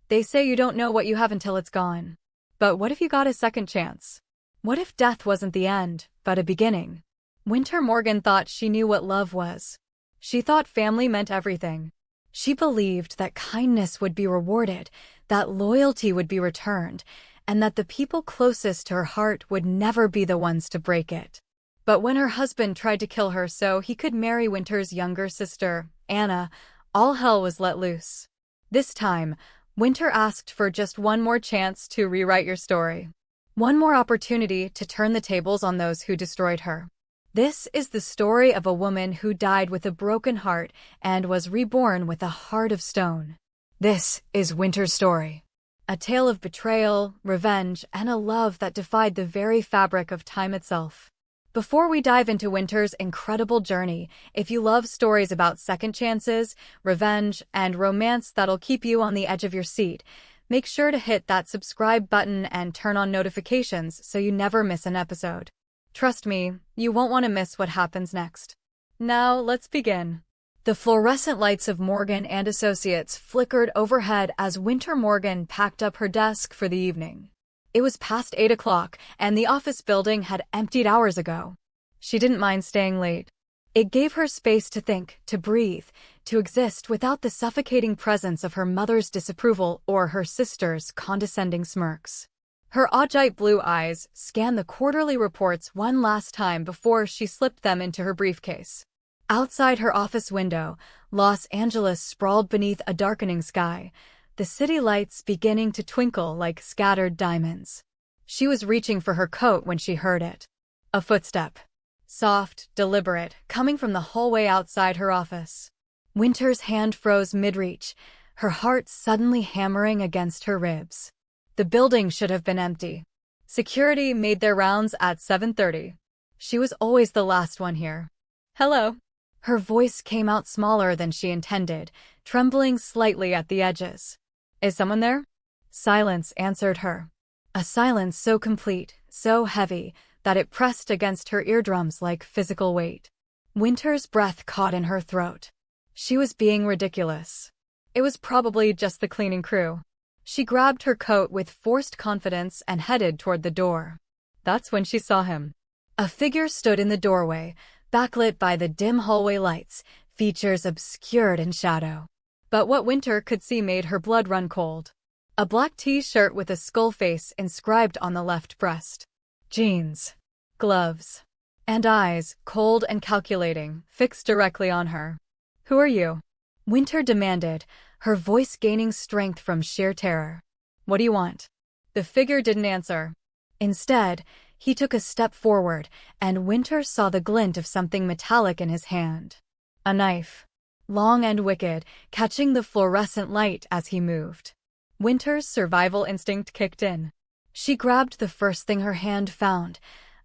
They say you don't know what you have until it's gone. But what if you got a second chance? What if death wasn't the end, but a beginning? Winter Morgan thought she knew what love was. She thought family meant everything. She believed that kindness would be rewarded, that loyalty would be returned, and that the people closest to her heart would never be the ones to break it. But when her husband tried to kill her so he could marry Winter's younger sister, Anna, all hell was let loose. This time, Winter asked for just one more chance to rewrite your story. One more opportunity to turn the tables on those who destroyed her. This is the story of a woman who died with a broken heart and was reborn with a heart of stone. This is Winter's story. A tale of betrayal, revenge, and a love that defied the very fabric of time itself. Before we dive into Winter's incredible journey, if you love stories about second chances, revenge, and romance that'll keep you on the edge of your seat, make sure to hit that subscribe button and turn on notifications so you never miss an episode. Trust me, you won't want to miss what happens next. Now, let's begin. The fluorescent lights of Morgan and Associates flickered overhead as Winter Morgan packed up her desk for the evening. It was past 8 o'clock, and the office building had emptied hours ago. She didn't mind staying late. It gave her space to think, to breathe, to exist without the suffocating presence of her mother's disapproval or her sister's condescending smirks. Her augite blue eyes scanned the quarterly reports one last time before she slipped them into her briefcase. Outside her office window, Los Angeles sprawled beneath a darkening sky, the city lights beginning to twinkle like scattered diamonds. She was reaching for her coat when she heard it. A footstep. Soft, deliberate, coming from the hallway outside her office. Winter's hand froze mid-reach, her heart suddenly hammering against her ribs. The building should have been empty. Security made their rounds at 7:30. She was always the last one here. Hello. Her voice came out smaller than she intended, trembling slightly at the edges. Is someone there? Silence answered her. A silence so complete, so heavy, that it pressed against her eardrums like physical weight. Winter's breath caught in her throat. She was being ridiculous. It was probably just the cleaning crew. She grabbed her coat with forced confidence and headed toward the door. That's when she saw him. A figure stood in the doorway, backlit by the dim hallway lights, features obscured in shadow. But what Winter could see made her blood run cold. A black t-shirt with a skull face inscribed on the left breast. Jeans, gloves, and eyes, cold and calculating, fixed directly on her. Who are you? Winter demanded, her voice gaining strength from sheer terror. What do you want? The figure didn't answer. Instead, he took a step forward, and Winter saw the glint of something metallic in his hand. A knife. Long and wicked, catching the fluorescent light as he moved. Winter's survival instinct kicked in. She grabbed the first thing her hand found,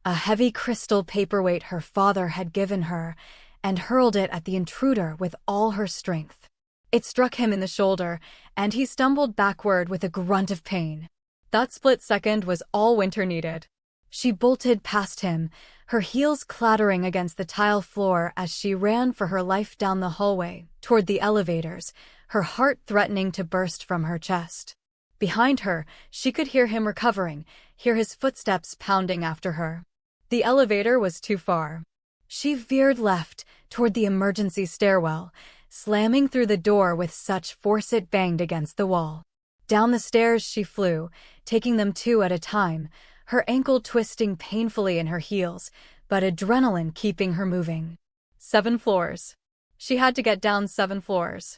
a heavy crystal paperweight her father had given her, and hurled it at the intruder with all her strength. It struck him in the shoulder, and he stumbled backward with a grunt of pain. That split second was all Winter needed. She bolted past him, her heels clattering against the tile floor as she ran for her life down the hallway, toward the elevators, her heart threatening to burst from her chest. Behind her, she could hear him recovering, hear his footsteps pounding after her. The elevator was too far. She veered left, toward the emergency stairwell, slamming through the door with such force it banged against the wall. Down the stairs she flew, taking them two at a time, her ankle twisting painfully in her heels, but adrenaline keeping her moving. 7 floors. She had to get down 7 floors.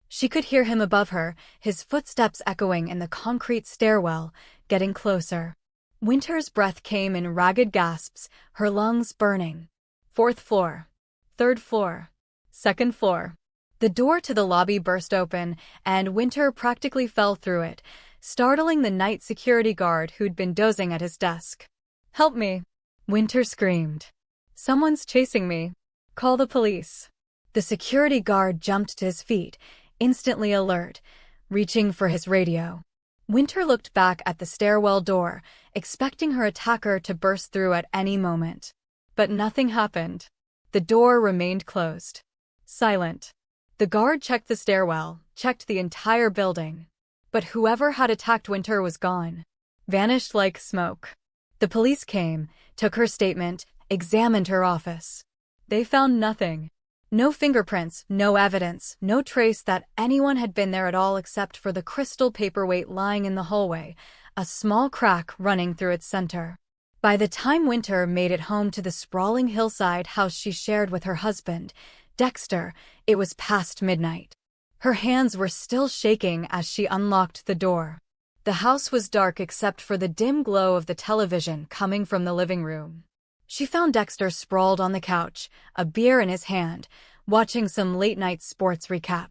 She could hear him above her, his footsteps echoing in the concrete stairwell, getting closer. Winter's breath came in ragged gasps, her lungs burning. 4th floor. 3rd floor. 2nd floor. The door to the lobby burst open, and Winter practically fell through it, startling the night security guard who'd been dozing at his desk. Help me! Winter screamed. Someone's chasing me. Call the police. The security guard jumped to his feet, instantly alert, reaching for his radio. Winter looked back at the stairwell door, expecting her attacker to burst through at any moment. But nothing happened. The door remained closed. Silent. The guard checked the stairwell, checked the entire building. But whoever had attacked Winter was gone. Vanished like smoke. The police came, took her statement, examined her office. They found nothing. No fingerprints, no evidence, no trace that anyone had been there at all except for the crystal paperweight lying in the hallway, a small crack running through its center. By the time Winter made it home to the sprawling hillside house she shared with her husband, Dexter, it was past midnight. Her hands were still shaking as she unlocked the door. The house was dark except for the dim glow of the television coming from the living room. She found Dexter sprawled on the couch, a beer in his hand, watching some late-night sports recap.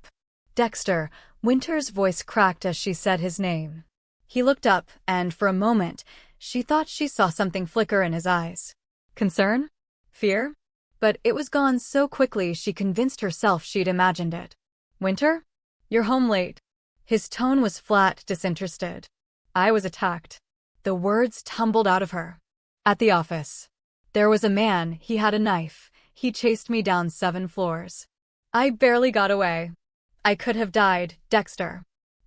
Dexter, Winter's voice cracked as she said his name. He looked up, and for a moment, she thought she saw something flicker in his eyes. Concern? Fear? But it was gone so quickly she convinced herself she'd imagined it. Winter? You're home late. His tone was flat, disinterested. I was attacked. The words tumbled out of her. At the office. There was a man, he had a knife. He chased me down 7 floors. I barely got away. I could have died, Dexter.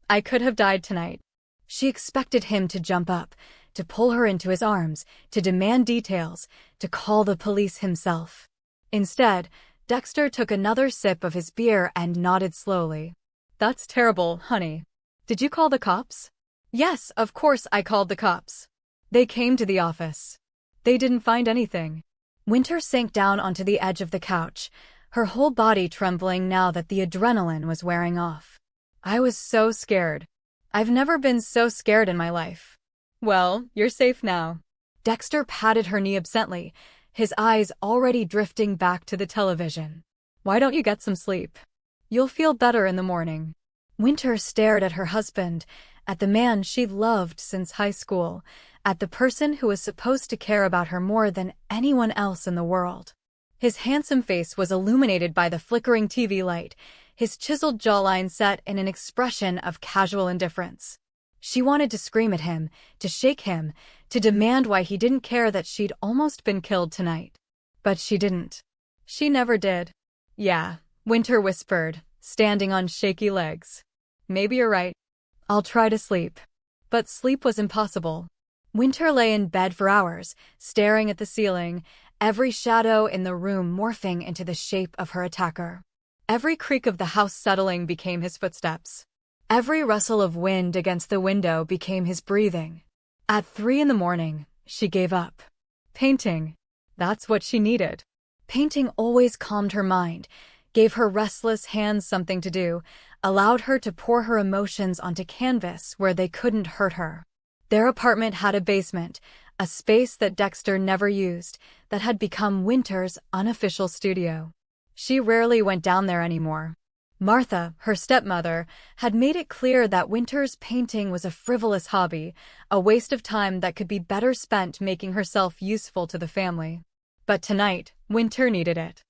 I could have died tonight. She expected him to jump up, to pull her into his arms, to demand details, to call the police himself. Instead, Dexter took another sip of his beer and nodded slowly. That's terrible, honey. Did you call the cops? Yes, of course I called the cops. They came to the office. They didn't find anything. Winter sank down onto the edge of the couch, her whole body trembling now that the adrenaline was wearing off. I was so scared. I've never been so scared in my life. Well, you're safe now. Dexter patted her knee absently, his eyes already drifting back to the television. Why don't you get some sleep? You'll feel better in the morning. Winter stared at her husband, at the man she'd loved since high school, at the person who was supposed to care about her more than anyone else in the world. His handsome face was illuminated by the flickering TV light, his chiseled jawline set in an expression of casual indifference. She wanted to scream at him, to shake him, to demand why he didn't care that she'd almost been killed tonight. But she didn't. She never did. Yeah, Winter whispered, standing on shaky legs. Maybe you're right. I'll try to sleep. But sleep was impossible. Winter lay in bed for hours, staring at the ceiling, every shadow in the room morphing into the shape of her attacker. Every creak of the house settling became his footsteps. Every rustle of wind against the window became his breathing. At 3 a.m, she gave up. Painting. That's what she needed. Painting always calmed her mind, gave her restless hands something to do, allowed her to pour her emotions onto canvas where they couldn't hurt her. Their apartment had a basement, a space that Dexter never used, that had become Winter's unofficial studio. She rarely went down there anymore. Martha, her stepmother, had made it clear that Winter's painting was a frivolous hobby, a waste of time that could be better spent making herself useful to the family. But tonight, Winter needed it.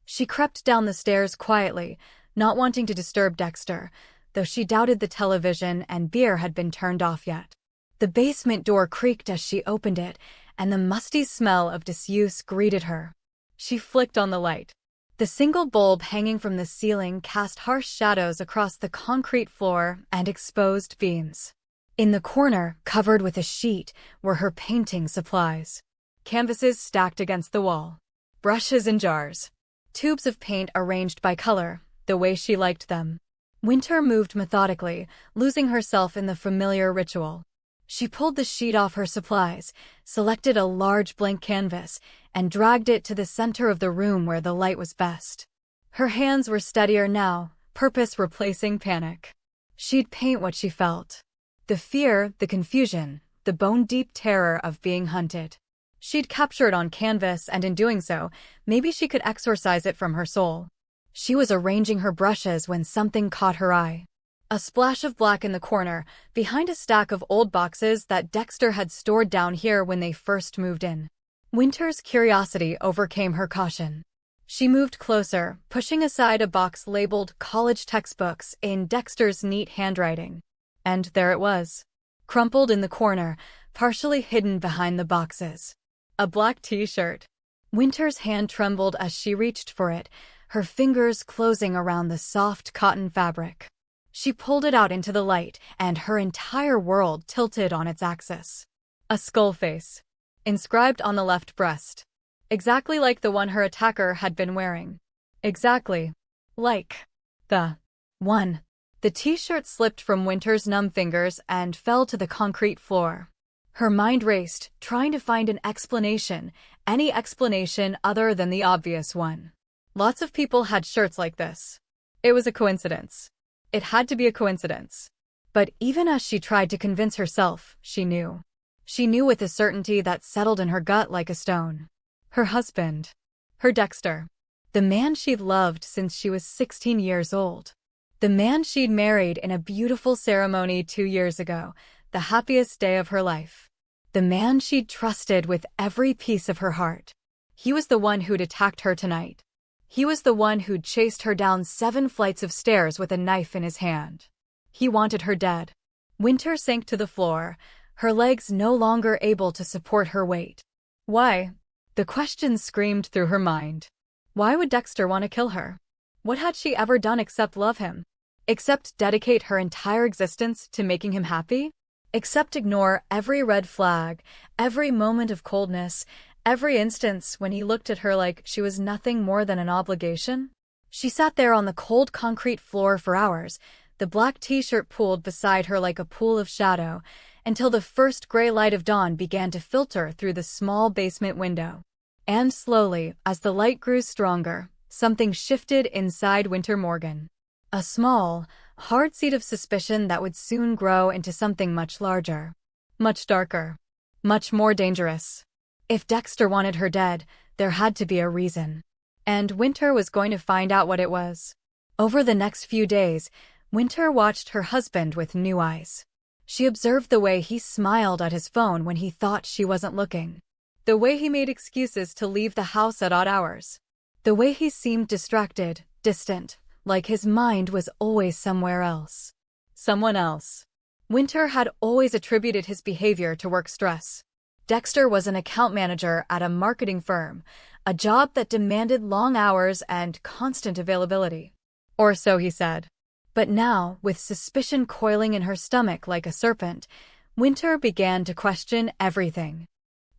She crept down the stairs quietly, not wanting to disturb Dexter, though she doubted the television and beer had been turned off yet. The basement door creaked as she opened it, and the musty smell of disuse greeted her. She flicked on the light. The single bulb hanging from the ceiling cast harsh shadows across the concrete floor and exposed beams. In the corner, covered with a sheet, were her painting supplies. Canvases stacked against the wall. Brushes in jars. Tubes of paint arranged by color, the way she liked them. Winter moved methodically, losing herself in the familiar ritual. She pulled the sheet off her supplies, selected a large blank canvas, and dragged it to the center of the room where the light was best. Her hands were steadier now, purpose replacing panic. She'd paint what she felt. The fear, the confusion, the bone-deep terror of being hunted. She'd capture it on canvas, and in doing so, maybe she could exorcise it from her soul. She was arranging her brushes when something caught her eye. A splash of black in the corner, behind a stack of old boxes that Dexter had stored down here when they first moved in. Winter's curiosity overcame her caution. She moved closer, pushing aside a box labeled college textbooks in Dexter's neat handwriting. And there it was, crumpled in the corner, partially hidden behind the boxes. A black t-shirt. Winter's hand trembled as she reached for it, her fingers closing around the soft cotton fabric. She pulled it out into the light, and her entire world tilted on its axis. A skull face, inscribed on the left breast. Exactly like the one her attacker had been wearing. Exactly like the one. The t-shirt slipped from Winter's numb fingers and fell to the concrete floor. Her mind raced, trying to find an explanation, any explanation other than the obvious one. Lots of people had shirts like this. It was a coincidence. It had to be a coincidence. But even as she tried to convince herself, she knew. She knew with a certainty that settled in her gut like a stone. Her husband. Her Dexter. The man she'd loved since she was 16 years old. The man she'd married in a beautiful ceremony 2 years ago, the happiest day of her life. The man she'd trusted with every piece of her heart. He was the one who'd attacked her tonight. He was the one who'd chased her down 7 flights of stairs with a knife in his hand. He wanted her dead. Winter sank to the floor, her legs no longer able to support her weight. Why? The question screamed through her mind. Why would Dexter want to kill her? What had she ever done except love him? Except dedicate her entire existence to making him happy? Except ignore every red flag, every moment of coldness, every instance when he looked at her like she was nothing more than an obligation? She sat there on the cold concrete floor for hours, the black t-shirt pulled beside her like a pool of shadow, until the first gray light of dawn began to filter through the small basement window. And slowly, as the light grew stronger, something shifted inside Winter Morgan. A small, hard seed of suspicion that would soon grow into something much larger, much darker, much more dangerous. If Dexter wanted her dead, there had to be a reason. And Winter was going to find out what it was. Over the next few days, Winter watched her husband with new eyes. She observed the way he smiled at his phone when he thought she wasn't looking. The way he made excuses to leave the house at odd hours. The way he seemed distracted, distant, like his mind was always somewhere else. Someone else. Winter had always attributed his behavior to work stress. Dexter was an account manager at a marketing firm, a job that demanded long hours and constant availability. Or so he said. But now, with suspicion coiling in her stomach like a serpent, Winter began to question everything.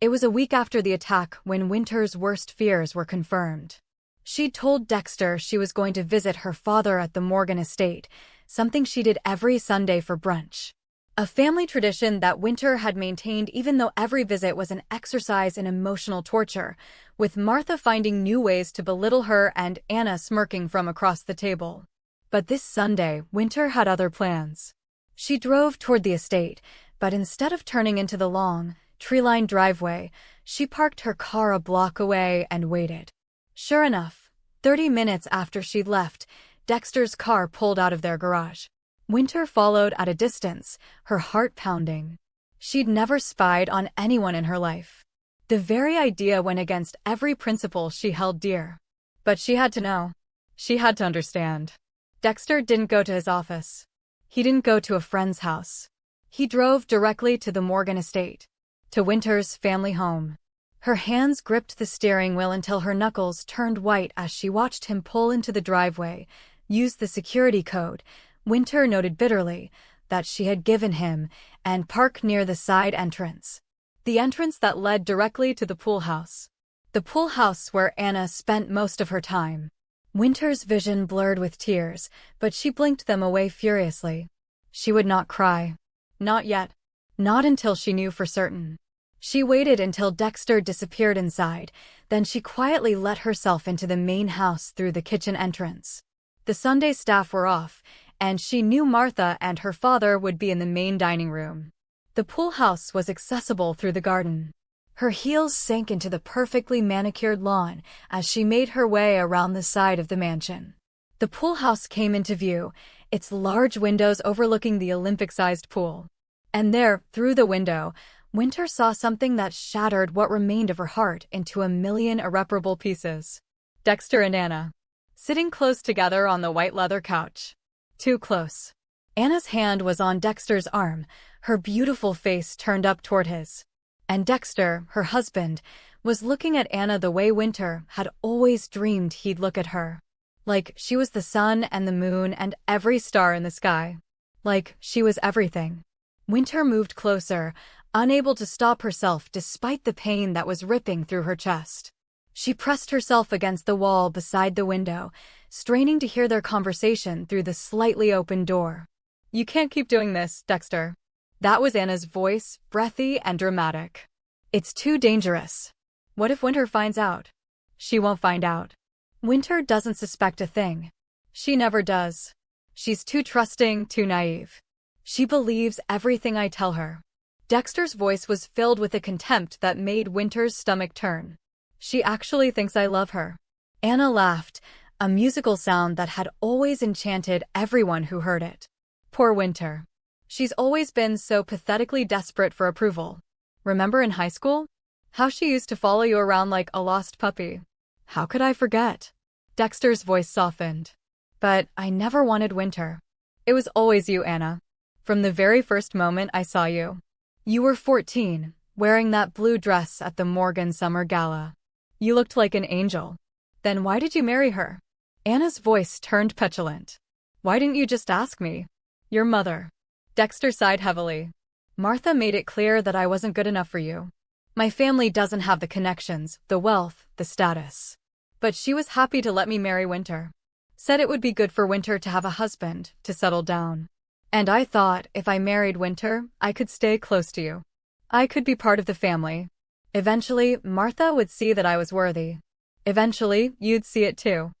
It was a week after the attack when Winter's worst fears were confirmed. She'd told Dexter she was going to visit her father at the Morgan estate, something she did every Sunday for brunch. A family tradition that Winter had maintained even though every visit was an exercise in emotional torture, with Martha finding new ways to belittle her and Anna smirking from across the table. But this Sunday, Winter had other plans. She drove toward the estate, but instead of turning into the long, tree-lined driveway, she parked her car a block away and waited. Sure enough, 30 minutes after she'd left, Dexter's car pulled out of their garage. Winter followed at a distance, her heart pounding. She'd never spied on anyone in her life. The very idea went against every principle she held dear. But she had to know. She had to understand. Dexter didn't go to his office. He didn't go to a friend's house. He drove directly to the Morgan estate. To Winter's family home. Her hands gripped the steering wheel until her knuckles turned white as she watched him pull into the driveway, use the security code, Winter noted bitterly, that she had given him, and park near the side entrance. The entrance that led directly to the pool house. The pool house where Anna spent most of her time. Winter's vision blurred with tears, but she blinked them away furiously. She would not cry. Not yet. Not until she knew for certain. She waited until Dexter disappeared inside, then she quietly let herself into the main house through the kitchen entrance. The Sunday staff were off, and she knew Martha and her father would be in the main dining room. The pool house was accessible through the garden. Her heels sank into the perfectly manicured lawn as she made her way around the side of the mansion. The pool house came into view, its large windows overlooking the Olympic-sized pool. And there, through the window, Winter saw something that shattered what remained of her heart into a million irreparable pieces. Dexter and Anna, sitting close together on the white leather couch. Too close. Anna's hand was on Dexter's arm, her beautiful face turned up toward his. And Dexter, her husband, was looking at Anna the way Winter had always dreamed he'd look at her. Like she was the sun and the moon and every star in the sky. Like she was everything. Winter moved closer, unable to stop herself despite the pain that was ripping through her chest. She pressed herself against the wall beside the window, straining to hear their conversation through the slightly open door. "You can't keep doing this, Dexter." That was Anna's voice, breathy and dramatic. "It's too dangerous." What if Winter finds out? She won't find out. Winter doesn't suspect a thing. She never does. She's too trusting, too naive. She believes everything I tell her. Dexter's voice was filled with a contempt that made Winter's stomach turn. "She actually thinks I love her." Anna laughed, a musical sound that had always enchanted everyone who heard it. Poor Winter. She's always been so pathetically desperate for approval. Remember in high school? How she used to follow you around like a lost puppy. How could I forget? Dexter's voice softened. "But I never wanted Winter. It was always you, Anna. From the very first moment I saw you. You were 14, wearing that blue dress at the Morgan Summer Gala. You looked like an angel. Then why did you marry her?" Anna's voice turned petulant. "Why didn't you just ask me? Your mother." Dexter sighed heavily. "Martha made it clear that I wasn't good enough for you. My family doesn't have the connections, the wealth, the status. But she was happy to let me marry Winter. Said it would be good for Winter to have a husband, to settle down. And I thought if I married Winter, I could stay close to you. I could be part of the family. Eventually, Martha would see that I was worthy. Eventually, you'd see it too."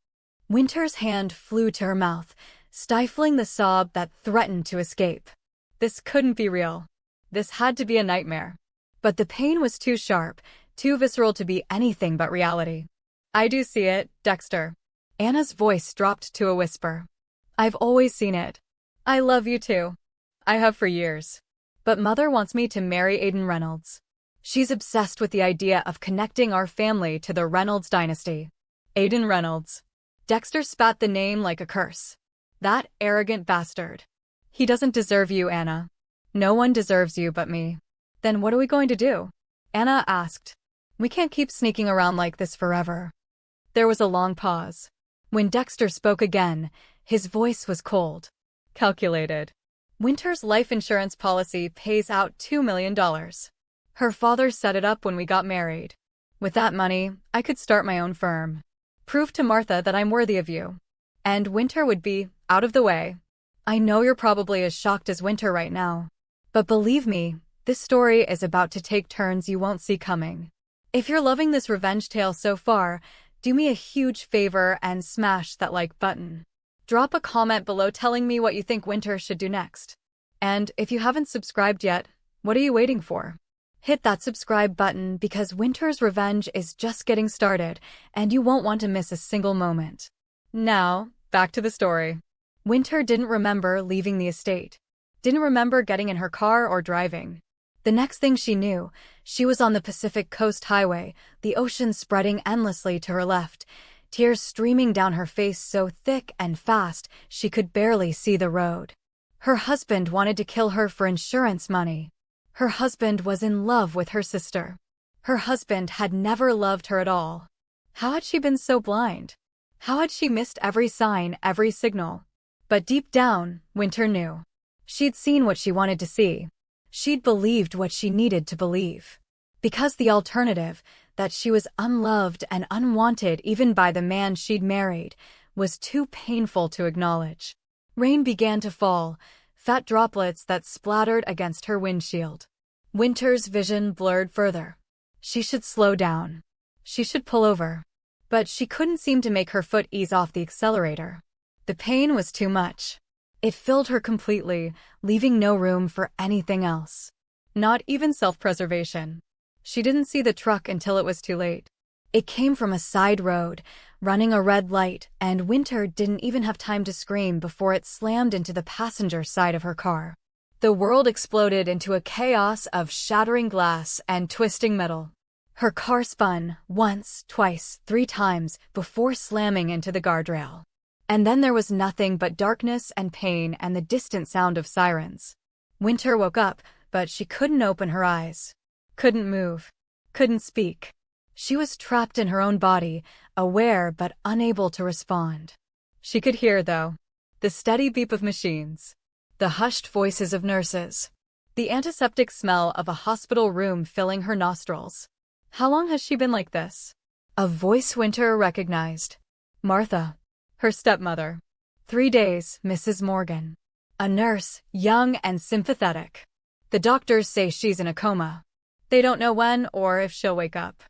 Winter's hand flew to her mouth, stifling the sob that threatened to escape. This couldn't be real. This had to be a nightmare. But the pain was too sharp, too visceral to be anything but reality. "I do see it, Dexter." Anna's voice dropped to a whisper. "I've always seen it. I love you too. I have for years. But Mother wants me to marry Aiden Reynolds. She's obsessed with the idea of connecting our family to the Reynolds dynasty." Aiden Reynolds. Dexter spat the name like a curse. "That arrogant bastard. He doesn't deserve you, Anna. No one deserves you but me." "Then what are we going to do?" Anna asked. "We can't keep sneaking around like this forever." There was a long pause. When Dexter spoke again, his voice was cold, calculated. "Winter's life insurance policy pays out $2 million. Her father set it up when we got married. With that money, I could start my own firm. Prove to Martha that I'm worthy of you. And Winter would be out of the way. I know you're probably as shocked as Winter right now. But believe me, this story is about to take turns you won't see coming. If you're loving this revenge tale so far, do me a huge favor and smash that like button. Drop a comment below telling me what you think Winter should do next. And if you haven't subscribed yet, what are you waiting for? Hit that subscribe button because Winter's revenge is just getting started, and you won't want to miss a single moment. Now, back to the story. Winter didn't remember leaving the estate. Didn't remember getting in her car or driving. The next thing she knew, she was on the Pacific Coast Highway, the ocean spreading endlessly to her left, tears streaming down her face so thick and fast she could barely see the road. Her husband wanted to kill her for insurance money. Her husband was in love with her sister. Her husband had never loved her at all. How had she been so blind? How had she missed every sign, every signal? But deep down, Winter knew. She'd seen what she wanted to see. She'd believed what she needed to believe. Because the alternative, that she was unloved and unwanted even by the man she'd married, was too painful to acknowledge. Rain began to fall, fat droplets that splattered against her windshield. Winter's vision blurred further. She should slow down. She should pull over. But she couldn't seem to make her foot ease off the accelerator. The pain was too much. It filled her completely, leaving no room for anything else. Not even self-preservation. She didn't see the truck until it was too late. It came from a side road, running a red light, and Winter didn't even have time to scream before it slammed into the passenger side of her car. The world exploded into a chaos of shattering glass and twisting metal. Her car spun, once, twice, 3 times, before slamming into the guardrail. And then there was nothing but darkness and pain and the distant sound of sirens. Winter woke up, but she couldn't open her eyes. Couldn't move. Couldn't speak. She was trapped in her own body, aware but unable to respond. She could hear, though, the steady beep of machines, the hushed voices of nurses, the antiseptic smell of a hospital room filling her nostrils. How long has she been like this? A voice Winter recognized. Martha. Her stepmother. 3 days, Mrs. Morgan. A nurse, young and sympathetic. The doctors say she's in a coma. They don't know when or if she'll wake up.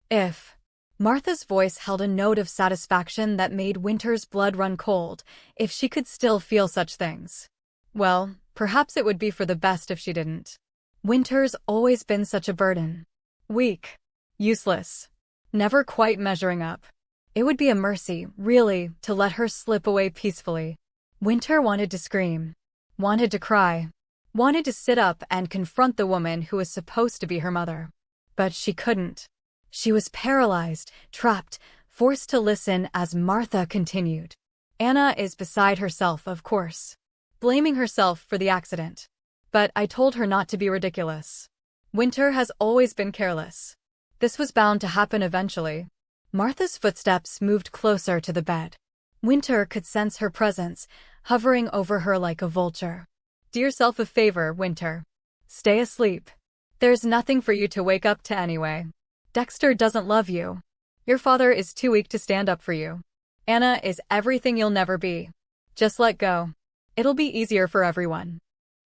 If. Martha's voice held a note of satisfaction that made Winter's blood run cold. If she could still feel such things. Well, perhaps it would be for the best if she didn't. Winter's always been such a burden. Weak. Useless. Never quite measuring up. It would be a mercy, really, to let her slip away peacefully. Winter wanted to scream. Wanted to cry. Wanted to sit up and confront the woman who was supposed to be her mother. But she couldn't. She was paralyzed, trapped, forced to listen as Martha continued. Anna is beside herself, of course. Blaming herself for the accident. But I told her not to be ridiculous. Winter has always been careless. This was bound to happen eventually. Martha's footsteps moved closer to the bed. Winter could sense her presence, hovering over her like a vulture. Do yourself a favor, Winter. Stay asleep. There's nothing for you to wake up to anyway. Dexter doesn't love you. Your father is too weak to stand up for you. Anna is everything you'll never be. Just let go. It'll be easier for everyone.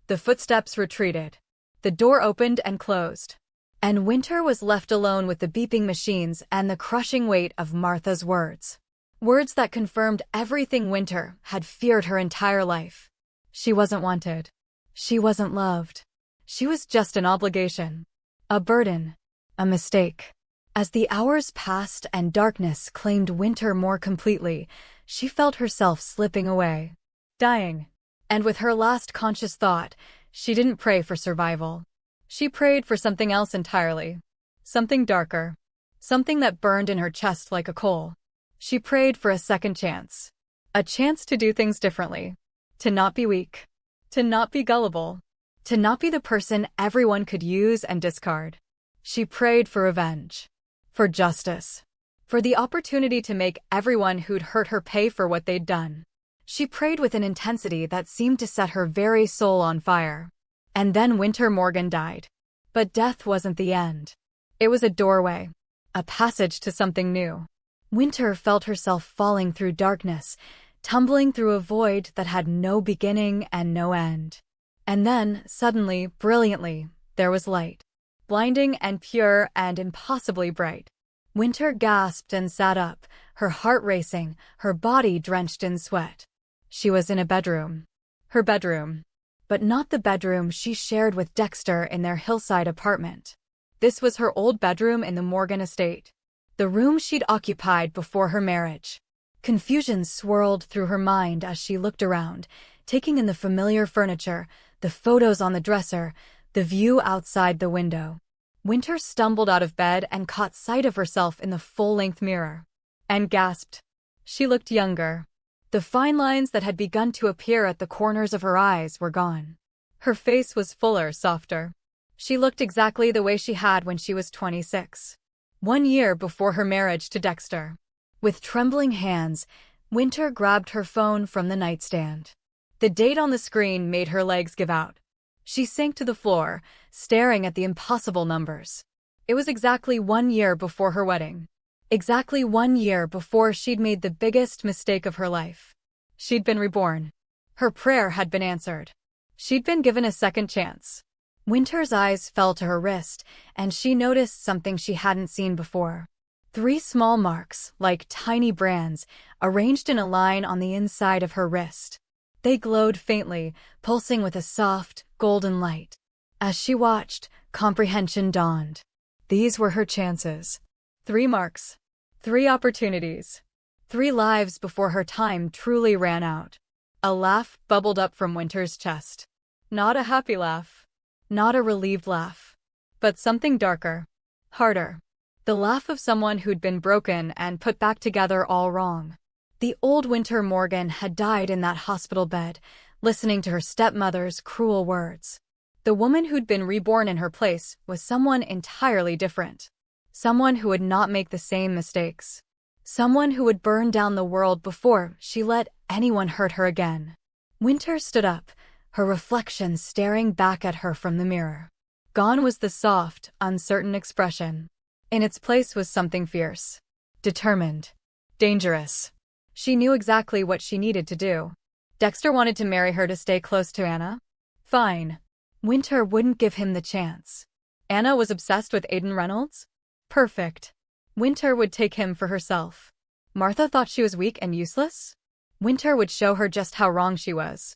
The footsteps retreated. The door opened and closed. And Winter was left alone with the beeping machines and the crushing weight of Martha's words. Words that confirmed everything Winter had feared her entire life. She wasn't wanted. She wasn't loved. She was just an obligation. A burden. A mistake. As the hours passed and darkness claimed Winter more completely, she felt herself slipping away. Dying. And with her last conscious thought, she didn't pray for survival. She prayed for something else entirely. Something darker. Something that burned in her chest like a coal. She prayed for a second chance. A chance to do things differently. To not be weak. To not be gullible. To not be the person everyone could use and discard. She prayed for revenge. For justice. For the opportunity to make everyone who'd hurt her pay for what they'd done. She prayed with an intensity that seemed to set her very soul on fire. And then Winter Morgan died. But death wasn't the end. It was a doorway. A passage to something new. Winter felt herself falling through darkness, tumbling through a void that had no beginning and no end. And then, suddenly, brilliantly, there was light. Blinding and pure and impossibly bright. Winter gasped and sat up, her heart racing, her body drenched in sweat. She was in a bedroom. Her bedroom. But not the bedroom she shared with Dexter in their hillside apartment. This was her old bedroom in the Morgan estate. The room she'd occupied before her marriage. Confusion swirled through her mind as she looked around, taking in the familiar furniture, the photos on the dresser, the view outside the window. Winter stumbled out of bed and caught sight of herself in the full-length mirror. And gasped. She looked younger. The fine lines that had begun to appear at the corners of her eyes were gone. Her face was fuller, softer. She looked exactly the way she had when she was 26. 1 year before her marriage to Dexter. With trembling hands, Winter grabbed her phone from the nightstand. The date on the screen made her legs give out. She sank to the floor, staring at the impossible numbers. It was exactly 1 year before her wedding. Exactly 1 year before she'd made the biggest mistake of her life. She'd been reborn. Her prayer had been answered. She'd been given a second chance. Winter's eyes fell to her wrist, and she noticed something she hadn't seen before. 3 small marks, like tiny brands, arranged in a line on the inside of her wrist. They glowed faintly, pulsing with a soft, golden light. As she watched, comprehension dawned. These were her chances. 3 marks. 3 opportunities. 3 lives before her time truly ran out. A laugh bubbled up from Winter's chest. Not a happy laugh. Not a relieved laugh. But something darker. Harder. The laugh of someone who'd been broken and put back together all wrong. The old Winter Morgan had died in that hospital bed, listening to her stepmother's cruel words. The woman who'd been reborn in her place was someone entirely different. Someone who would not make the same mistakes. Someone who would burn down the world before she let anyone hurt her again. Winter stood up, her reflection staring back at her from the mirror. Gone was the soft, uncertain expression. In its place was something fierce, determined, dangerous. She knew exactly what she needed to do. Dexter wanted to marry her to stay close to Anna? Fine. Winter wouldn't give him the chance. Anna was obsessed with Aiden Reynolds? Perfect. Winter would take him for herself. Martha thought she was weak and useless? Winter would show her just how wrong she was.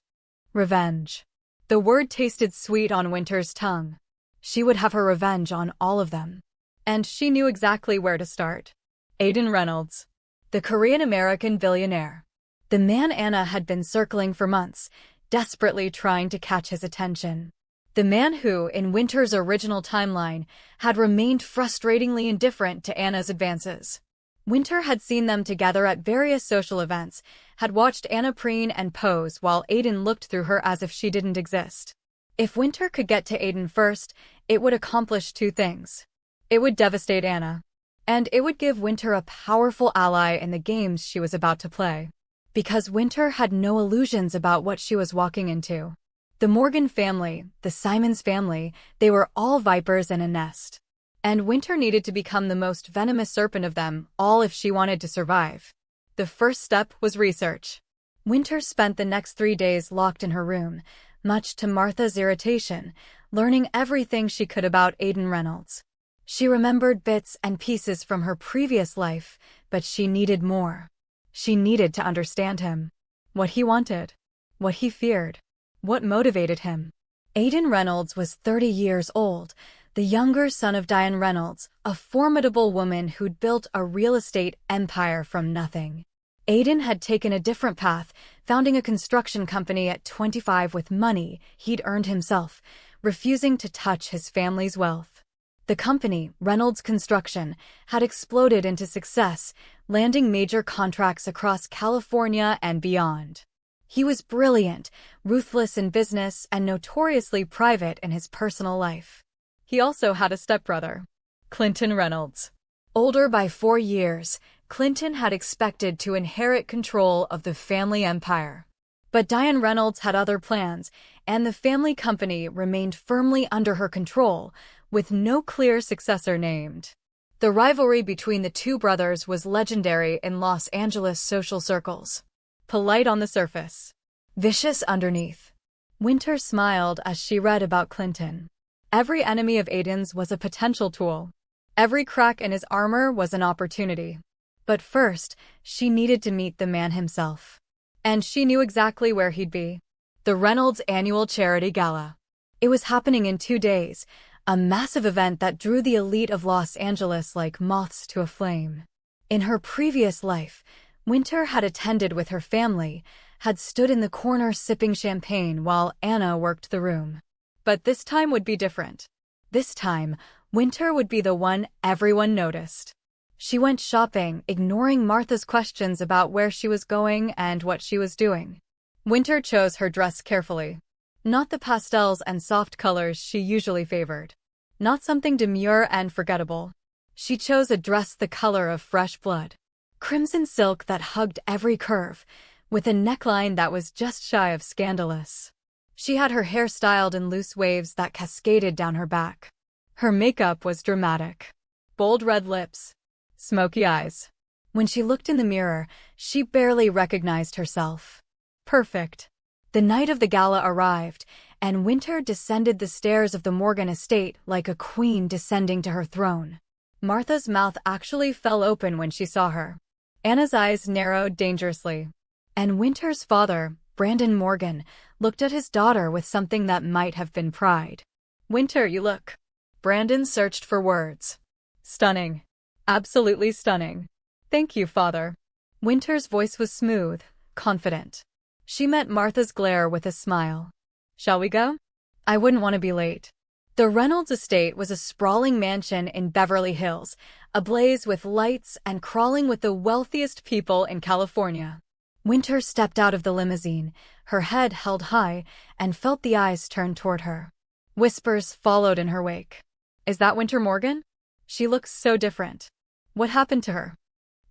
Revenge. The word tasted sweet on Winter's tongue. She would have her revenge on all of them. And she knew exactly where to start. Aiden Reynolds. The Korean-American billionaire. The man Anna had been circling for months, desperately trying to catch his attention. The man who, in Winter's original timeline, had remained frustratingly indifferent to Anna's advances. Winter had seen them together at various social events, had watched Anna preen and pose while Aiden looked through her as if she didn't exist. If Winter could get to Aiden first, it would accomplish two things. It would devastate Anna, and it would give Winter a powerful ally in the games she was about to play. Because Winter had no illusions about what she was walking into. The Morgan family, the Simons family, they were all vipers in a nest. And Winter needed to become the most venomous serpent of them all if she wanted to survive. The first step was research. Winter spent the next 3 days locked in her room, much to Martha's irritation, learning everything she could about Aiden Reynolds. She remembered bits and pieces from her previous life, but she needed more. She needed to understand him. What he wanted. What he feared. What motivated him. Aiden Reynolds was 30 years old, the younger son of Diane Reynolds, a formidable woman who'd built a real estate empire from nothing. Aiden had taken a different path, founding a construction company at 25 with money he'd earned himself, refusing to touch his family's wealth. The company, Reynolds Construction, had exploded into success, landing major contracts across California and beyond. He was brilliant, ruthless in business, and notoriously private in his personal life. He also had a stepbrother, Clinton Reynolds. Older by 4 years, Clinton had expected to inherit control of the family empire. But Diane Reynolds had other plans, and the family company remained firmly under her control, with no clear successor named. The rivalry between the two brothers was legendary in Los Angeles social circles. Polite on the surface, vicious underneath. Winter smiled as she read about Clinton. Every enemy of Aiden's was a potential tool. Every crack in his armor was an opportunity. But first, she needed to meet the man himself. And she knew exactly where he'd be. The Reynolds Annual Charity Gala. It was happening in 2 days, a massive event that drew the elite of Los Angeles like moths to a flame. In her previous life, Winter had attended with her family, had stood in the corner sipping champagne while Anna worked the room. But this time would be different. This time, Winter would be the one everyone noticed. She went shopping, ignoring Martha's questions about where she was going and what she was doing. Winter chose her dress carefully. Not the pastels and soft colors she usually favored. Not something demure and forgettable. She chose a dress the color of fresh blood. Crimson silk that hugged every curve, with a neckline that was just shy of scandalous. She had her hair styled in loose waves that cascaded down her back. Her makeup was dramatic. Bold red lips. Smoky eyes. When she looked in the mirror, she barely recognized herself. Perfect. The night of the gala arrived, and Winter descended the stairs of the Morgan estate like a queen descending to her throne. Martha's mouth actually fell open when she saw her. Anna's eyes narrowed dangerously. And Winter's father, Brandon Morgan, looked at his daughter with something that might have been pride. "Winter, you look." Brandon searched for words. "Stunning. Absolutely stunning." "Thank you, father." Winter's voice was smooth, confident. She met Martha's glare with a smile. "Shall we go? I wouldn't want to be late." The Reynolds estate was a sprawling mansion in Beverly Hills, ablaze with lights and crawling with the wealthiest people in California. Winter stepped out of the limousine, her head held high, and felt the eyes turn toward her. Whispers followed in her wake. "Is that Winter Morgan? She looks so different. What happened to her?"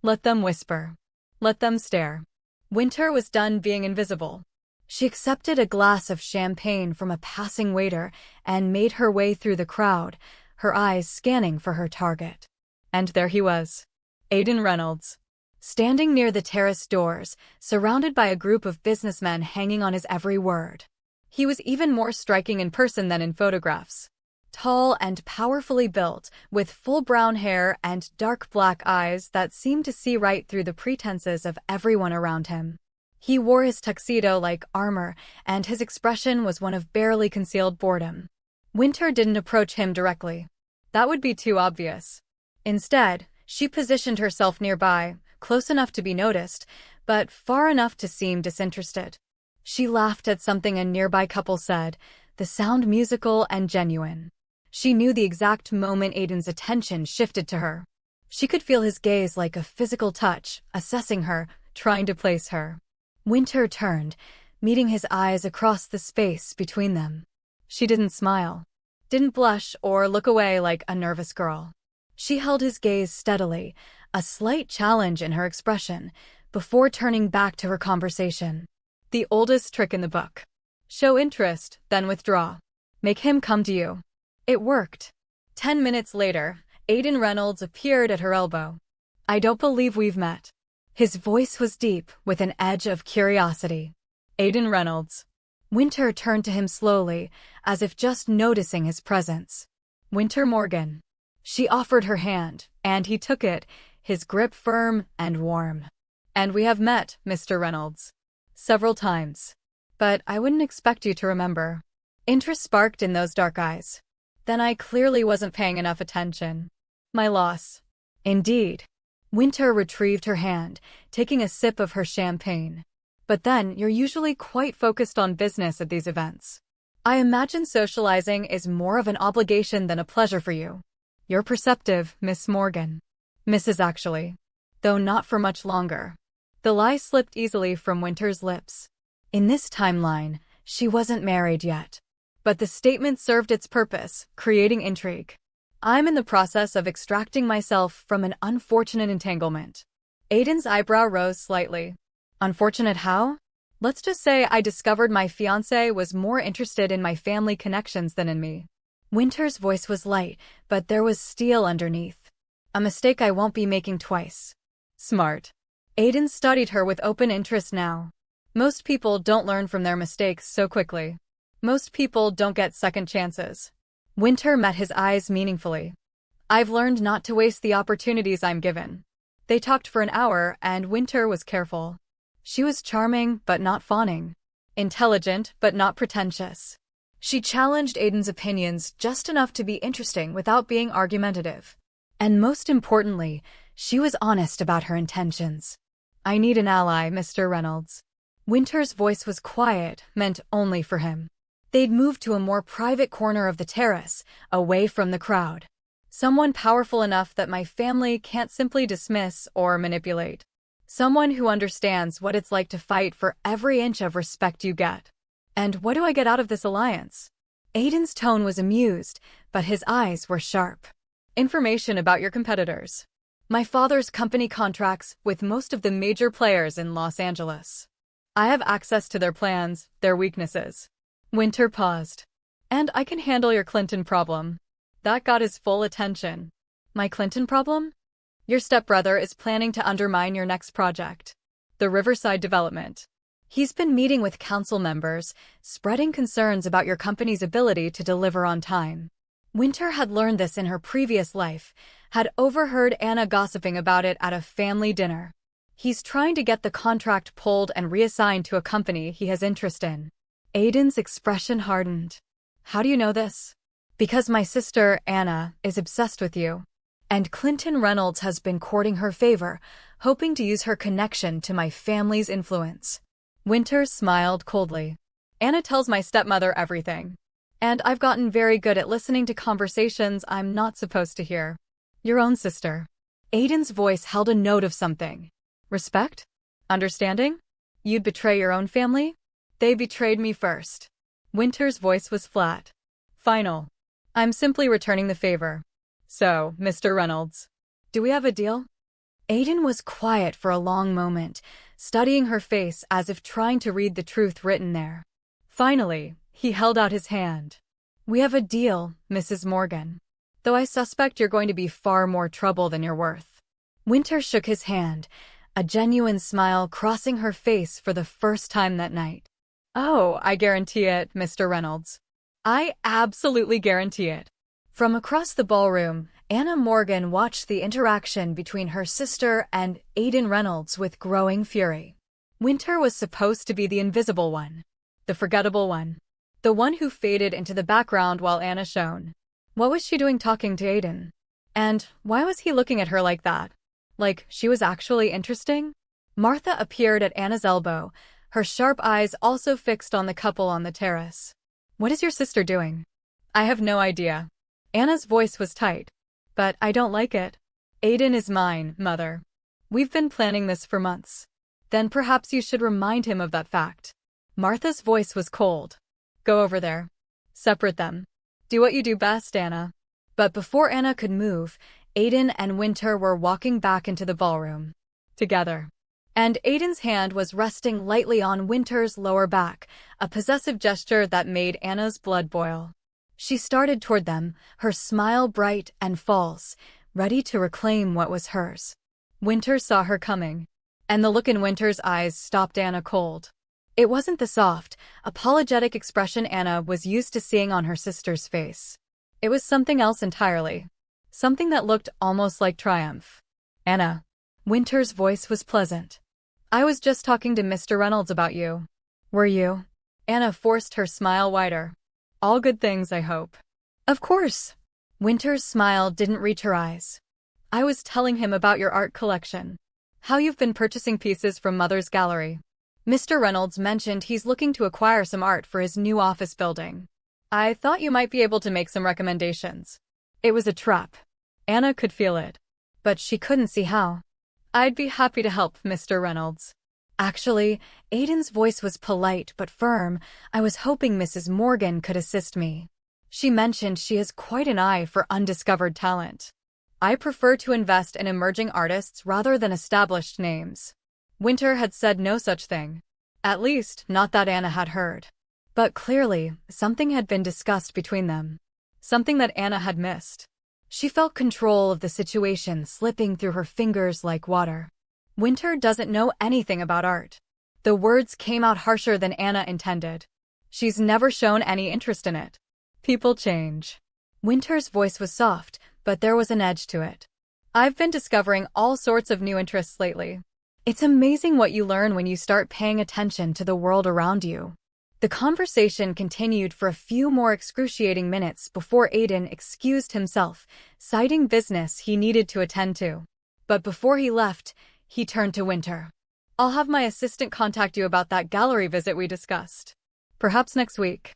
Let them whisper. Let them stare. Winter was done being invisible. She accepted a glass of champagne from a passing waiter and made her way through the crowd, her eyes scanning for her target. And there he was. Aiden Reynolds. Standing near the terrace doors, surrounded by a group of businessmen hanging on his every word. He was even more striking in person than in photographs. Tall and powerfully built, with full brown hair and dark black eyes that seemed to see right through the pretenses of everyone around him. He wore his tuxedo like armor, and his expression was one of barely concealed boredom. Winter didn't approach him directly. That would be too obvious. Instead, she positioned herself nearby, close enough to be noticed, but far enough to seem disinterested. She laughed at something a nearby couple said, the sound musical and genuine. She knew the exact moment Aiden's attention shifted to her. She could feel his gaze like a physical touch, assessing her, trying to place her. Winter turned, meeting his eyes across the space between them. She didn't smile, didn't blush or look away like a nervous girl. She held his gaze steadily, a slight challenge in her expression, before turning back to her conversation. The oldest trick in the book. Show interest, then withdraw. Make him come to you. It worked. 10 minutes later, Aiden Reynolds appeared at her elbow. I don't believe we've met. His voice was deep, with an edge of curiosity. Aiden Reynolds. Winter turned to him slowly, as if just noticing his presence. Winter Morgan. She offered her hand, and he took it, his grip firm and warm. And we have met, Mr. Reynolds. Several times. But I wouldn't expect you to remember. Interest sparked in those dark eyes. Then I clearly wasn't paying enough attention. My loss. Indeed. Winter retrieved her hand, taking a sip of her champagne. But then, you're usually quite focused on business at these events. I imagine socializing is more of an obligation than a pleasure for you. You're perceptive, Miss Morgan. Mrs. actually. Though not for much longer. The lie slipped easily from Winter's lips. In this timeline, she wasn't married yet. But the statement served its purpose, creating intrigue. I'm in the process of extracting myself from an unfortunate entanglement. Aiden's eyebrow rose slightly. Unfortunate how? Let's just say I discovered my fiancé was more interested in my family connections than in me. Winter's voice was light, but there was steel underneath. A mistake I won't be making twice. Smart. Aiden studied her with open interest now. Most people don't learn from their mistakes so quickly. Most people don't get second chances. Winter met his eyes meaningfully. I've learned not to waste the opportunities I'm given. They talked for an hour, and Winter was careful. She was charming, but not fawning. Intelligent, but not pretentious. She challenged Aiden's opinions just enough to be interesting without being argumentative. And most importantly, she was honest about her intentions. I need an ally, Mr. Reynolds. Winter's voice was quiet, meant only for him. They'd moved to a more private corner of the terrace, away from the crowd. Someone powerful enough that my family can't simply dismiss or manipulate. Someone who understands what it's like to fight for every inch of respect you get. And what do I get out of this alliance? Aiden's tone was amused, but his eyes were sharp. Information about your competitors. My father's company contracts with most of the major players in Los Angeles. I have access to their plans, their weaknesses. Winter paused. And I can handle your Clinton problem. That got his full attention. My Clinton problem? Your stepbrother is planning to undermine your next project. The Riverside development. He's been meeting with council members, spreading concerns about your company's ability to deliver on time. Winter had learned this in her previous life, had overheard Anna gossiping about it at a family dinner. He's trying to get the contract pulled and reassigned to a company he has interest in. Aiden's expression hardened. How do you know this? Because my sister, Anna, is obsessed with you. And Clinton Reynolds has been courting her favor, hoping to use her connection to my family's influence. Winter smiled coldly. Anna tells my stepmother everything. And I've gotten very good at listening to conversations I'm not supposed to hear. Your own sister. Aiden's voice held a note of something. Respect? Understanding? You'd betray your own family? They betrayed me first. Winter's voice was flat. Final. I'm simply returning the favor. So, Mr. Reynolds, do we have a deal? Aiden was quiet for a long moment, studying her face as if trying to read the truth written there. Finally, he held out his hand. "We have a deal, Mrs. Morgan. Though I suspect you're going to be far more trouble than you're worth." Winter shook his hand, a genuine smile crossing her face for the first time that night. "Oh, I guarantee it, Mr. Reynolds. I absolutely guarantee it." From across the ballroom, Anna Morgan watched the interaction between her sister and Aiden Reynolds with growing fury. Winter was supposed to be the invisible one, the forgettable one, the one who faded into the background while Anna shone. What was she doing talking to Aiden? And why was he looking at her like that? Like she was actually interesting? Martha appeared at Anna's elbow, her sharp eyes also fixed on the couple on the terrace. "What is your sister doing?" "I have no idea." Anna's voice was tight. "But I don't like it." "Aiden is mine, Mother. We've been planning this for months." "Then perhaps you should remind him of that fact." Martha's voice was cold. "Go over there. Separate them. Do what you do best, Anna." But before Anna could move, Aiden and Winter were walking back into the ballroom. Together. And Aiden's hand was resting lightly on Winter's lower back, a possessive gesture that made Anna's blood boil. She started toward them, her smile bright and false, ready to reclaim what was hers. Winter saw her coming, and the look in Winter's eyes stopped Anna cold. It wasn't the soft, apologetic expression Anna was used to seeing on her sister's face. It was something else entirely. Something that looked almost like triumph. "Anna." Winter's voice was pleasant. "I was just talking to Mr. Reynolds about you." "Were you?" Anna forced her smile wider. "All good things, I hope." "Of course." Winter's smile didn't reach her eyes. "I was telling him about your art collection. How you've been purchasing pieces from Mother's gallery. Mr. Reynolds mentioned he's looking to acquire some art for his new office building. I thought you might be able to make some recommendations." It was a trap. Anna could feel it. But she couldn't see how. "I'd be happy to help, Mr. Reynolds." Actually, Aiden's voice was polite but firm. "I was hoping Mrs. Morgan could assist me. She mentioned she has quite an eye for undiscovered talent. I prefer to invest in emerging artists rather than established names." Winter had said no such thing. At least, not that Anna had heard. But clearly, something had been discussed between them. Something that Anna had missed. She felt control of the situation slipping through her fingers like water. "Winter doesn't know anything about art." The words came out harsher than Anna intended. "She's never shown any interest in it." "People change." Winter's voice was soft, but there was an edge to it. "I've been discovering all sorts of new interests lately. It's amazing what you learn when you start paying attention to the world around you." The conversation continued for a few more excruciating minutes before Aiden excused himself, citing business he needed to attend to. But before he left, he turned to Winter. "I'll have my assistant contact you about that gallery visit we discussed. Perhaps next week."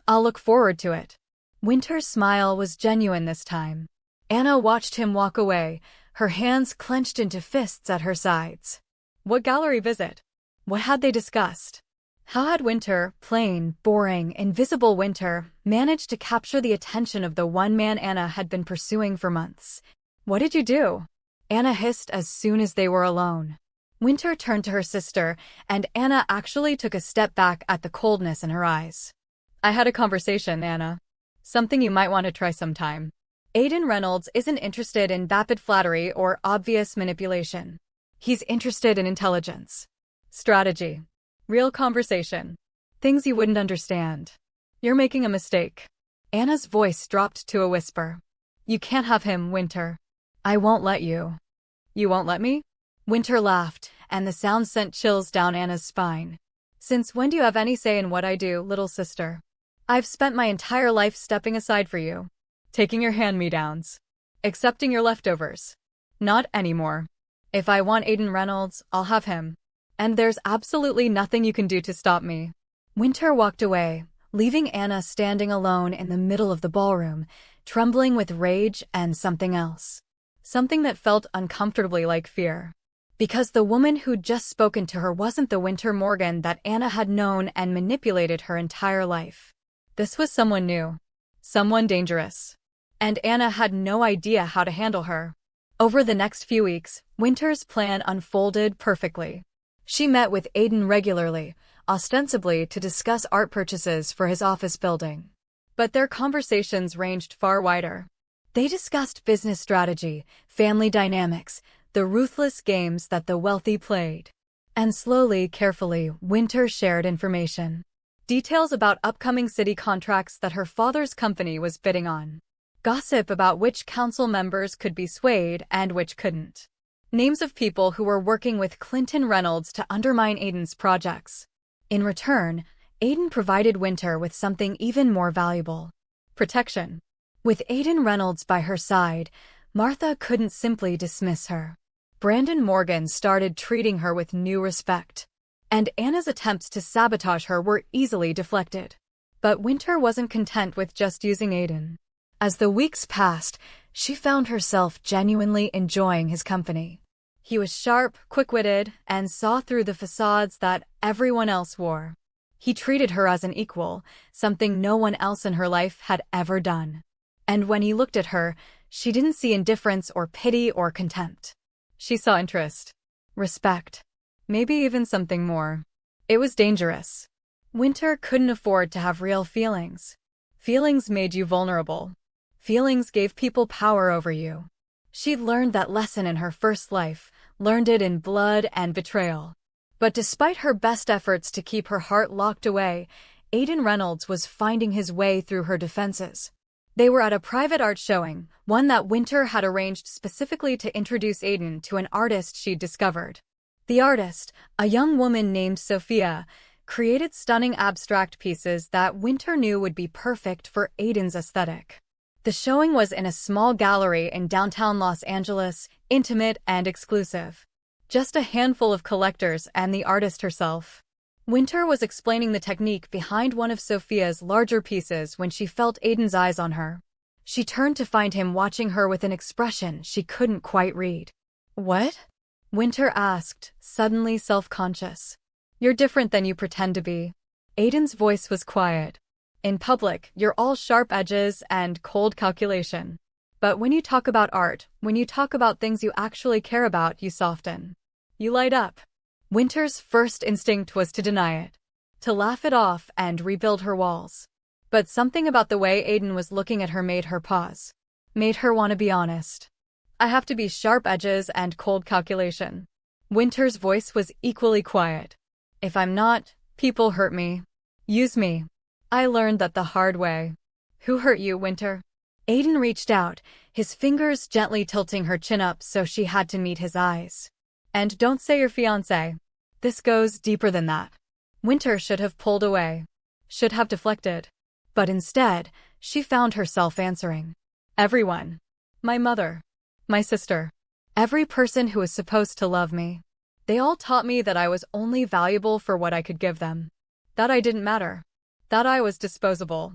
"I'll look forward to it." Winter's smile was genuine this time. Anna watched him walk away, her hands clenched into fists at her sides. What gallery visit? What had they discussed? How had Winter, plain, boring, invisible Winter, managed to capture the attention of the one man Anna had been pursuing for months? "What did you do?" Anna hissed as soon as they were alone. Winter turned to her sister, and Anna actually took a step back at the coldness in her eyes. "I had a conversation, Anna. Something you might want to try sometime. Aiden Reynolds isn't interested in vapid flattery or obvious manipulation. He's interested in intelligence, strategy, real conversation, things you wouldn't understand. You're making a mistake." Anna's voice dropped to a whisper. "You can't have him, Winter. I won't let you." "You won't let me?" Winter laughed, and the sound sent chills down Anna's spine. "Since when do you have any say in what I do, little sister? I've spent my entire life stepping aside for you, taking your hand-me-downs, accepting your leftovers. Not anymore. If I want Aiden Reynolds, I'll have him. And there's absolutely nothing you can do to stop me." Winter walked away, leaving Anna standing alone in the middle of the ballroom, trembling with rage and something else. Something that felt uncomfortably like fear. Because the woman who'd just spoken to her wasn't the Winter Morgan that Anna had known and manipulated her entire life. This was someone new. Someone dangerous. And Anna had no idea how to handle her. Over the next few weeks, Winter's plan unfolded perfectly. She met with Aiden regularly, ostensibly to discuss art purchases for his office building. But their conversations ranged far wider. They discussed business strategy, family dynamics, the ruthless games that the wealthy played. And slowly, carefully, Winter shared information. Details about upcoming city contracts that her father's company was bidding on. Gossip about which council members could be swayed and which couldn't. Names of people who were working with Clinton Reynolds to undermine Aiden's projects. In return, Aiden provided Winter with something even more valuable. Protection. With Aiden Reynolds by her side, Martha couldn't simply dismiss her. Brandon Morgan started treating her with new respect. And Anna's attempts to sabotage her were easily deflected. But Winter wasn't content with just using Aiden. As the weeks passed, she found herself genuinely enjoying his company. He was sharp, quick-witted, and saw through the facades that everyone else wore. He treated her as an equal, something no one else in her life had ever done. And when he looked at her, she didn't see indifference or pity or contempt. She saw interest, respect, maybe even something more. It was dangerous. Winter couldn't afford to have real feelings. Feelings made you vulnerable. Feelings gave people power over you. She'd learned that lesson in her first life, learned it in Blood and Betrayal. But despite her best efforts to keep her heart locked away, Aiden Reynolds was finding his way through her defenses. They were at a private art showing, one that Winter had arranged specifically to introduce Aiden to an artist she'd discovered. The artist, a young woman named Sophia, created stunning abstract pieces that Winter knew would be perfect for Aiden's aesthetic. The showing was in a small gallery in downtown Los Angeles, intimate and exclusive. Just a handful of collectors and the artist herself. Winter was explaining the technique behind one of Sophia's larger pieces when she felt Aiden's eyes on her. She turned to find him watching her with an expression she couldn't quite read. "What?" Winter asked, suddenly self-conscious. "You're different than you pretend to be." Aiden's voice was quiet. "In public, you're all sharp edges and cold calculation. But when you talk about art, when you talk about things you actually care about, you soften. You light up." Winter's first instinct was to deny it, to laugh it off and rebuild her walls. But something about the way Aiden was looking at her made her pause, made her want to be honest. "I have to be sharp edges and cold calculation." Winter's voice was equally quiet. "If I'm not, people hurt me. Use me. I learned that the hard way." "Who hurt you, Winter?" Aiden reached out, his fingers gently tilting her chin up so she had to meet his eyes. "And don't say your fiancé. This goes deeper than that." Winter should have pulled away, should have deflected. But instead, she found herself answering. "Everyone. My mother. My sister. Every person who was supposed to love me. They all taught me that I was only valuable for what I could give them. That I didn't matter. That I was disposable."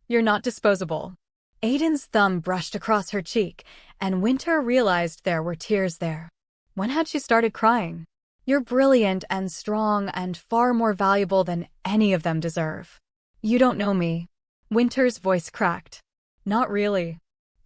"You're not disposable." Aiden's thumb brushed across her cheek, and Winter realized there were tears there. When had she started crying? "You're brilliant and strong and far more valuable than any of them deserve." "You don't know me." Winter's voice cracked. "Not really.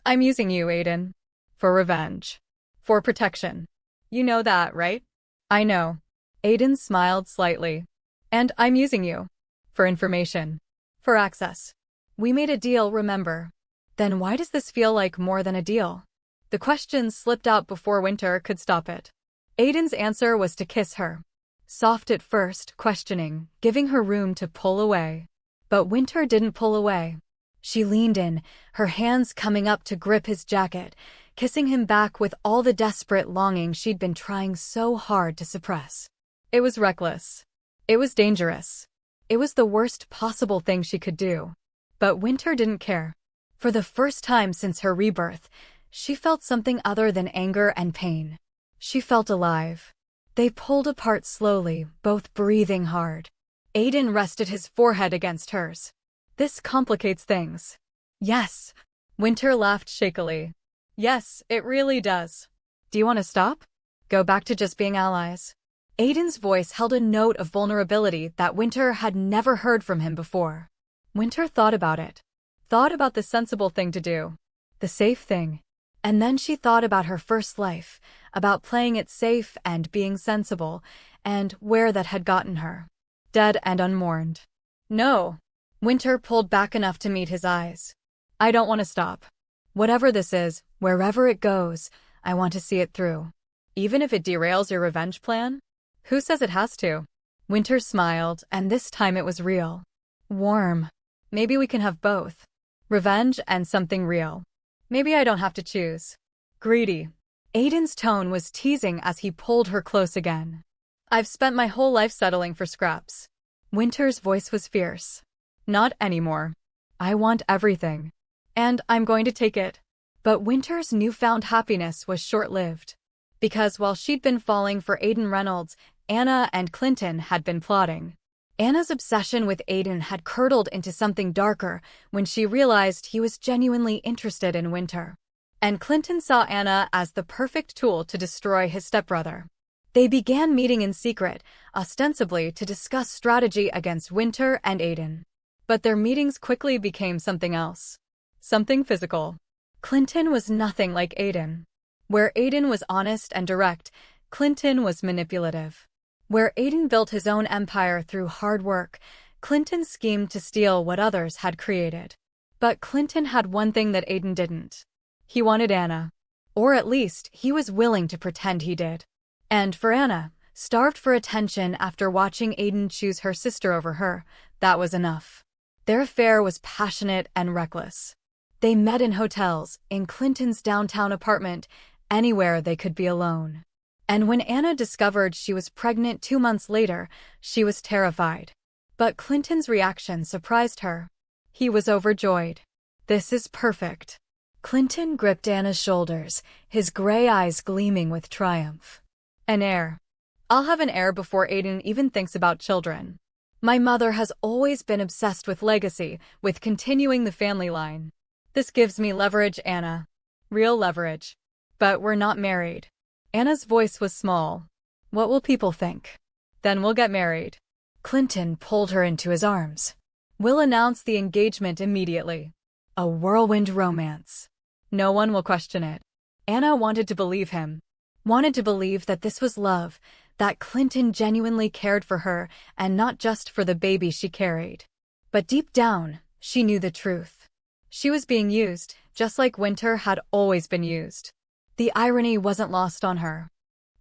I'm using you, Aiden. For revenge. For protection. You know that, right?" "I know." Aiden smiled slightly. "And I'm using you. For information. For access. We made a deal, remember?" "Then why does this feel like more than a deal?" The question slipped out before Winter could stop it. Aiden's answer was to kiss her. Soft at first, questioning, giving her room to pull away. But Winter didn't pull away. She leaned in, her hands coming up to grip his jacket, kissing him back with all the desperate longing she'd been trying so hard to suppress. It was reckless. It was dangerous. It was the worst possible thing she could do. But Winter didn't care. For the first time since her rebirth, she felt something other than anger and pain. She felt alive. They pulled apart slowly, both breathing hard. Aiden rested his forehead against hers. "This complicates things." "Yes." Winter laughed shakily. "Yes, it really does. Do you want to stop? Go back to just being allies?" Aiden's voice held a note of vulnerability that Winter had never heard from him before. Winter thought about it. Thought about the sensible thing to do. The safe thing. And then she thought about her first life, about playing it safe and being sensible, and where that had gotten her. Dead and unmourned. No. Winter pulled back enough to meet his eyes. I don't want to stop. Whatever this is, wherever it goes, I want to see it through. Even if it derails your revenge plan? Who says it has to? Winter smiled, and this time it was real. Warm. Maybe we can have both. Revenge and something real. Maybe I don't have to choose. Greedy. Aiden's tone was teasing as he pulled her close again. I've spent my whole life settling for scraps. Winter's voice was fierce. Not anymore. I want everything. And I'm going to take it. But Winter's newfound happiness was short-lived. Because while she'd been falling for Aiden Reynolds, Anna and Clinton had been plotting. Anna's obsession with Aiden had curdled into something darker when she realized he was genuinely interested in Winter. And Clinton saw Anna as the perfect tool to destroy his stepbrother. They began meeting in secret, ostensibly to discuss strategy against Winter and Aiden. But their meetings quickly became something else. Something physical. Clinton was nothing like Aiden. Where Aiden was honest and direct, Clinton was manipulative. Where Aiden built his own empire through hard work, Clinton schemed to steal what others had created. But Clinton had one thing that Aiden didn't. He wanted Anna. Or at least, he was willing to pretend he did. And for Anna, starved for attention after watching Aiden choose her sister over her, that was enough. Their affair was passionate and reckless. They met in hotels, in Clinton's downtown apartment, anywhere they could be alone. And when Anna discovered she was pregnant 2 months later, she was terrified. But Clinton's reaction surprised her. He was overjoyed. This is perfect. Clinton gripped Anna's shoulders, his gray eyes gleaming with triumph. An heir. I'll have an heir before Aiden even thinks about children. My mother has always been obsessed with legacy, with continuing the family line. This gives me leverage, Anna. Real leverage. But we're not married. Anna's voice was small. What will people think? Then we'll get married. Clinton pulled her into his arms. We'll announce the engagement immediately. A whirlwind romance. No one will question it. Anna wanted to believe him. Wanted to believe that this was love, that Clinton genuinely cared for her and not just for the baby she carried. But deep down, she knew the truth. She was being used, just like Winter had always been used. The irony wasn't lost on her.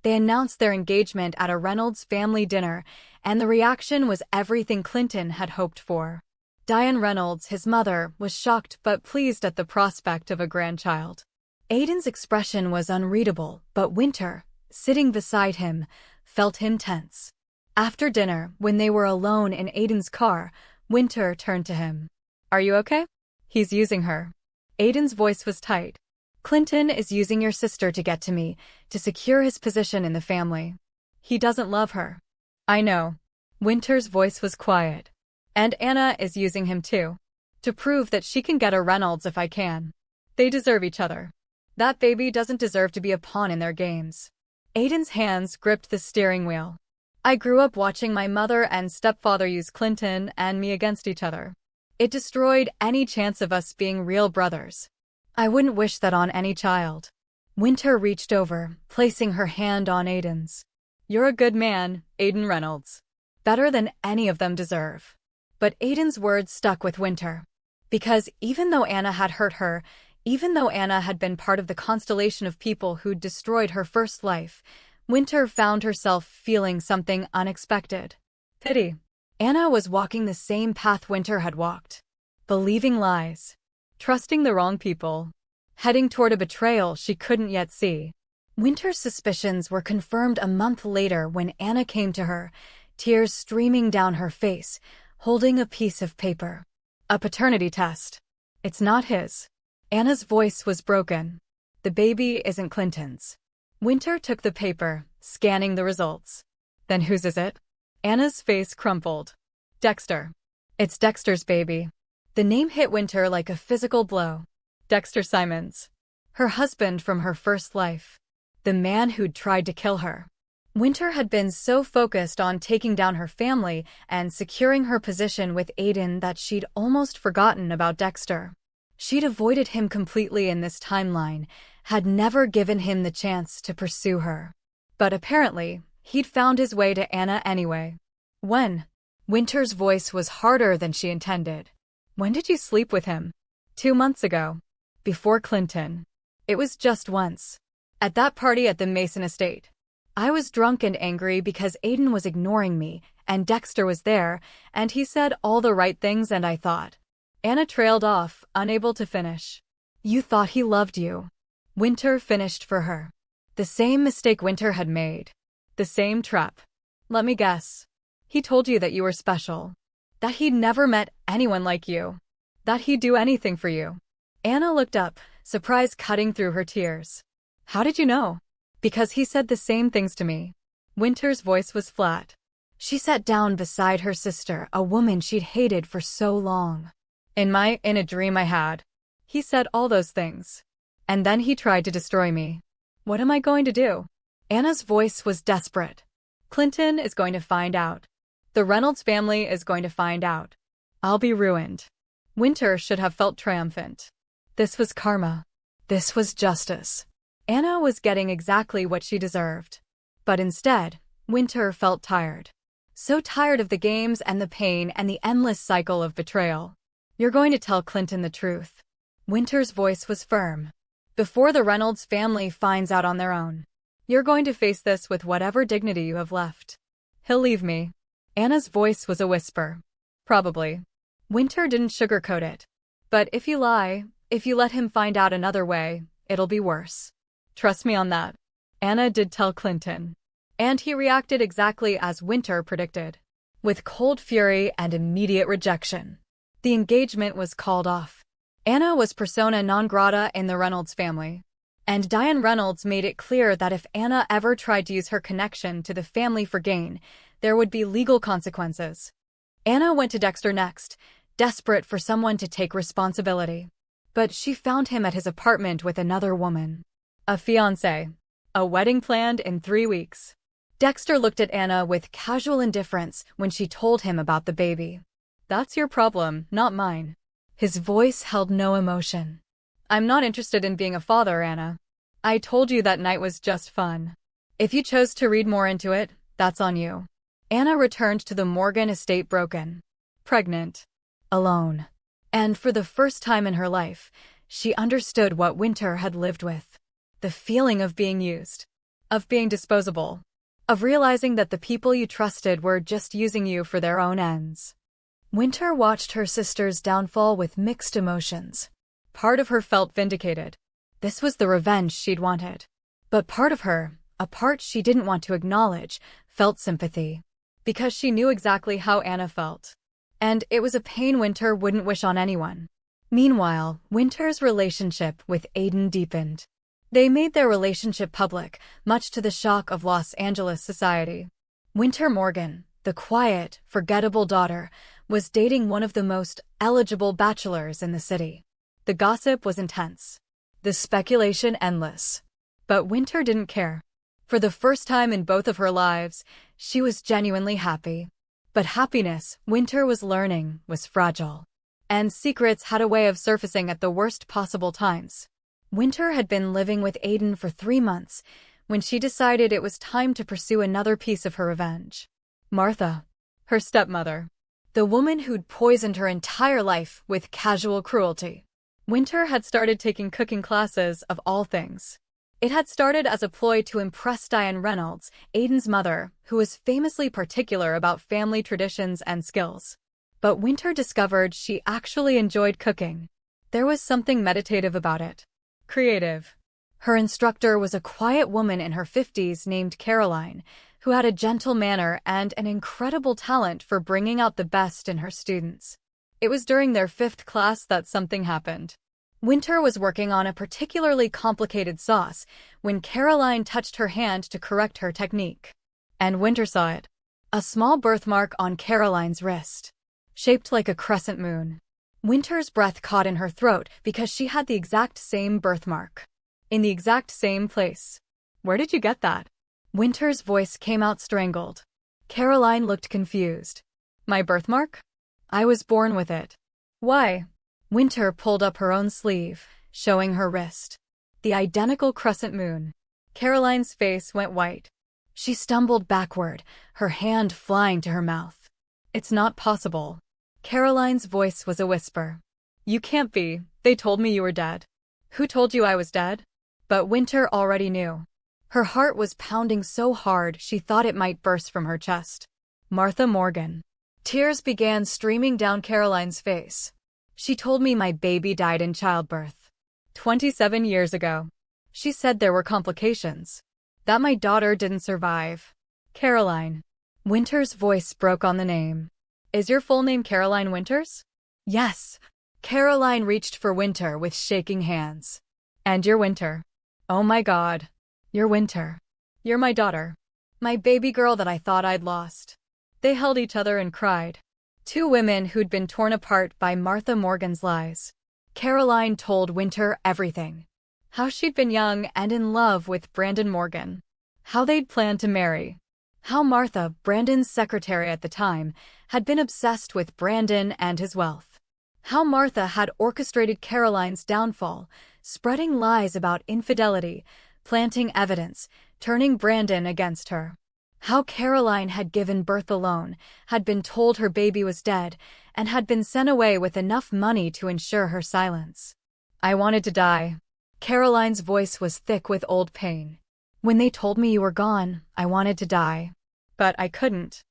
They announced their engagement at a Reynolds family dinner, and the reaction was everything Clinton had hoped for. Diane Reynolds, his mother, was shocked but pleased at the prospect of a grandchild. Aiden's expression was unreadable, but Winter, sitting beside him, felt him tense. After dinner, when they were alone in Aiden's car, Winter turned to him. Are you okay? He's using her. Aiden's voice was tight. Clinton is using your sister to get to me, to secure his position in the family. He doesn't love her. I know. Winter's voice was quiet. And Anna is using him too. To prove that she can get a Reynolds if I can. They deserve each other. That baby doesn't deserve to be a pawn in their games. Aiden's hands gripped the steering wheel. I grew up watching my mother and stepfather use Clinton and me against each other. It destroyed any chance of us being real brothers. I wouldn't wish that on any child. Winter reached over, placing her hand on Aiden's. You're a good man, Aiden Reynolds. Better than any of them deserve. But Aiden's words stuck with Winter. Because even though Anna had hurt her, even though Anna had been part of the constellation of people who'd destroyed her first life, Winter found herself feeling something unexpected. Pity. Anna was walking the same path Winter had walked. Believing lies. Trusting the wrong people. Heading toward a betrayal she couldn't yet see. Winter's suspicions were confirmed a month later when Anna came to her, tears streaming down her face, holding a piece of paper. A paternity test. It's not his. Anna's voice was broken. The baby isn't Clinton's. Winter took the paper, scanning the results. Then whose is it? Anna's face crumpled. Dexter. It's Dexter's baby. The name hit Winter like a physical blow. Dexter Simons. Her husband from her first life. The man who'd tried to kill her. Winter had been so focused on taking down her family and securing her position with Aiden that she'd almost forgotten about Dexter. She'd avoided him completely in this timeline, had never given him the chance to pursue her. But apparently, he'd found his way to Anna anyway. When? Winter's voice was harder than she intended. When did you sleep with him? 2 months ago. Before Clinton. It was just once. At that party at the Mason estate. I was drunk and angry because Aiden was ignoring me, and Dexter was there, and he said all the right things and I thought. Anna trailed off, unable to finish. You thought he loved you. Winter finished for her. The same mistake Winter had made. The same trap. Let me guess. He told you that you were special. That he'd never met anyone like you. That he'd do anything for you. Anna looked up, surprise cutting through her tears. How did you know? Because he said the same things to me. Winter's voice was flat. She sat down beside her sister, a woman she'd hated for so long. In a dream I had. He said all those things. And then he tried to destroy me. What am I going to do? Anna's voice was desperate. Clinton is going to find out. The Reynolds family is going to find out. I'll be ruined. Winter should have felt triumphant. This was karma. This was justice. Anna was getting exactly what she deserved. But instead, Winter felt tired. So tired of the games and the pain and the endless cycle of betrayal. You're going to tell Clinton the truth. Winter's voice was firm. Before the Reynolds family finds out on their own. You're going to face this with whatever dignity you have left. He'll leave me. Anna's voice was a whisper. Probably. Winter didn't sugarcoat it. But if you lie, if you let him find out another way, it'll be worse. Trust me on that. Anna did tell Clinton. And he reacted exactly as Winter predicted. With cold fury and immediate rejection. The engagement was called off. Anna was persona non grata in the Reynolds family. And Diane Reynolds made it clear that if Anna ever tried to use her connection to the family for gain, there would be legal consequences. Anna went to Dexter next, desperate for someone to take responsibility. But she found him at his apartment with another woman. A fiancé. A wedding planned in 3 weeks. Dexter looked at Anna with casual indifference when she told him about the baby. That's your problem, not mine. His voice held no emotion. I'm not interested in being a father, Anna. I told you that night was just fun. If you chose to read more into it, that's on you. Anna returned to the Morgan estate broken. Pregnant. Alone. And for the first time in her life, she understood what Winter had lived with. The feeling of being used. Of being disposable. Of realizing that the people you trusted were just using you for their own ends. Winter watched her sister's downfall with mixed emotions. Part of her felt vindicated. This was the revenge she'd wanted. But part of her, a part she didn't want to acknowledge, felt sympathy. Because she knew exactly how Anna felt. And it was a pain Winter wouldn't wish on anyone. Meanwhile, Winter's relationship with Aiden deepened. They made their relationship public, much to the shock of Los Angeles society. Winter Morgan, the quiet, forgettable daughter, was dating one of the most eligible bachelors in the city. The gossip was intense. The speculation endless. But Winter didn't care. For the first time in both of her lives, she was genuinely happy. But happiness, Winter was learning, was fragile. And secrets had a way of surfacing at the worst possible times. Winter had been living with Aiden for 3 months when she decided it was time to pursue another piece of her revenge. Martha, her stepmother. The woman who'd poisoned her entire life with casual cruelty. Winter had started taking cooking classes of all things. It had started as a ploy to impress Diane Reynolds, Aiden's mother, who was famously particular about family traditions and skills. But Winter discovered she actually enjoyed cooking. There was something meditative about it. Creative. Her instructor was a quiet woman in her 50s named Caroline, who had a gentle manner and an incredible talent for bringing out the best in her students. It was during their 5th class that something happened. Winter was working on a particularly complicated sauce when Caroline touched her hand to correct her technique. And Winter saw it. A small birthmark on Caroline's wrist. Shaped like a crescent moon. Winter's breath caught in her throat because she had the exact same birthmark. In the exact same place. Where did you get that? Winter's voice came out strangled. Caroline looked confused. My birthmark? I was born with it. Why? Winter pulled up her own sleeve, showing her wrist. the identical crescent moon. Caroline's face went white. She stumbled backward, her hand flying to her mouth. It's not possible. Caroline's voice was a whisper. You can't be. They told me you were dead. Who told you I was dead? But Winter already knew. Her heart was pounding so hard she thought it might burst from her chest. Martha Morgan. Tears began streaming down Caroline's face. She told me my baby died in childbirth. 27 years ago. She said there were complications. That my daughter didn't survive. Caroline. Winter's voice broke on the name. Is your full name Caroline Winters? Yes. Caroline reached for Winter with shaking hands. And you're Winter. Oh my God. You're Winter. You're my daughter. My baby girl that I thought I'd lost. They held each other and cried. Two women who'd been torn apart by Martha Morgan's lies. Caroline told Winter everything. How she'd been young and in love with Brandon Morgan. How they'd planned to marry. How Martha, Brandon's secretary at the time, had been obsessed with Brandon and his wealth. How Martha had orchestrated Caroline's downfall, spreading lies about infidelity, planting evidence, turning Brandon against her. How Caroline had given birth alone, had been told her baby was dead, and had been sent away with enough money to ensure her silence. I wanted to die. Caroline's voice was thick with old pain. When they told me you were gone, I wanted to die. But I couldn't.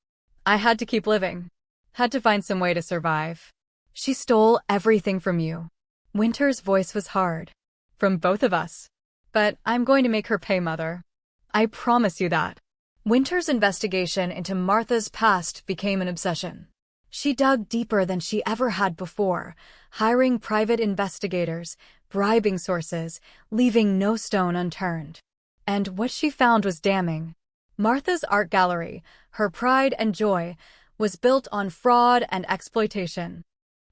I had to keep living. Had to find some way to survive. She stole everything from you. Winter's voice was hard. From both of us. But I'm going to make her pay, Mother. I promise you that. Winter's investigation into Martha's past became an obsession. She dug deeper than she ever had before, hiring private investigators, bribing sources, leaving no stone unturned. And what she found was damning. Martha's art gallery, her pride and joy, was built on fraud and exploitation.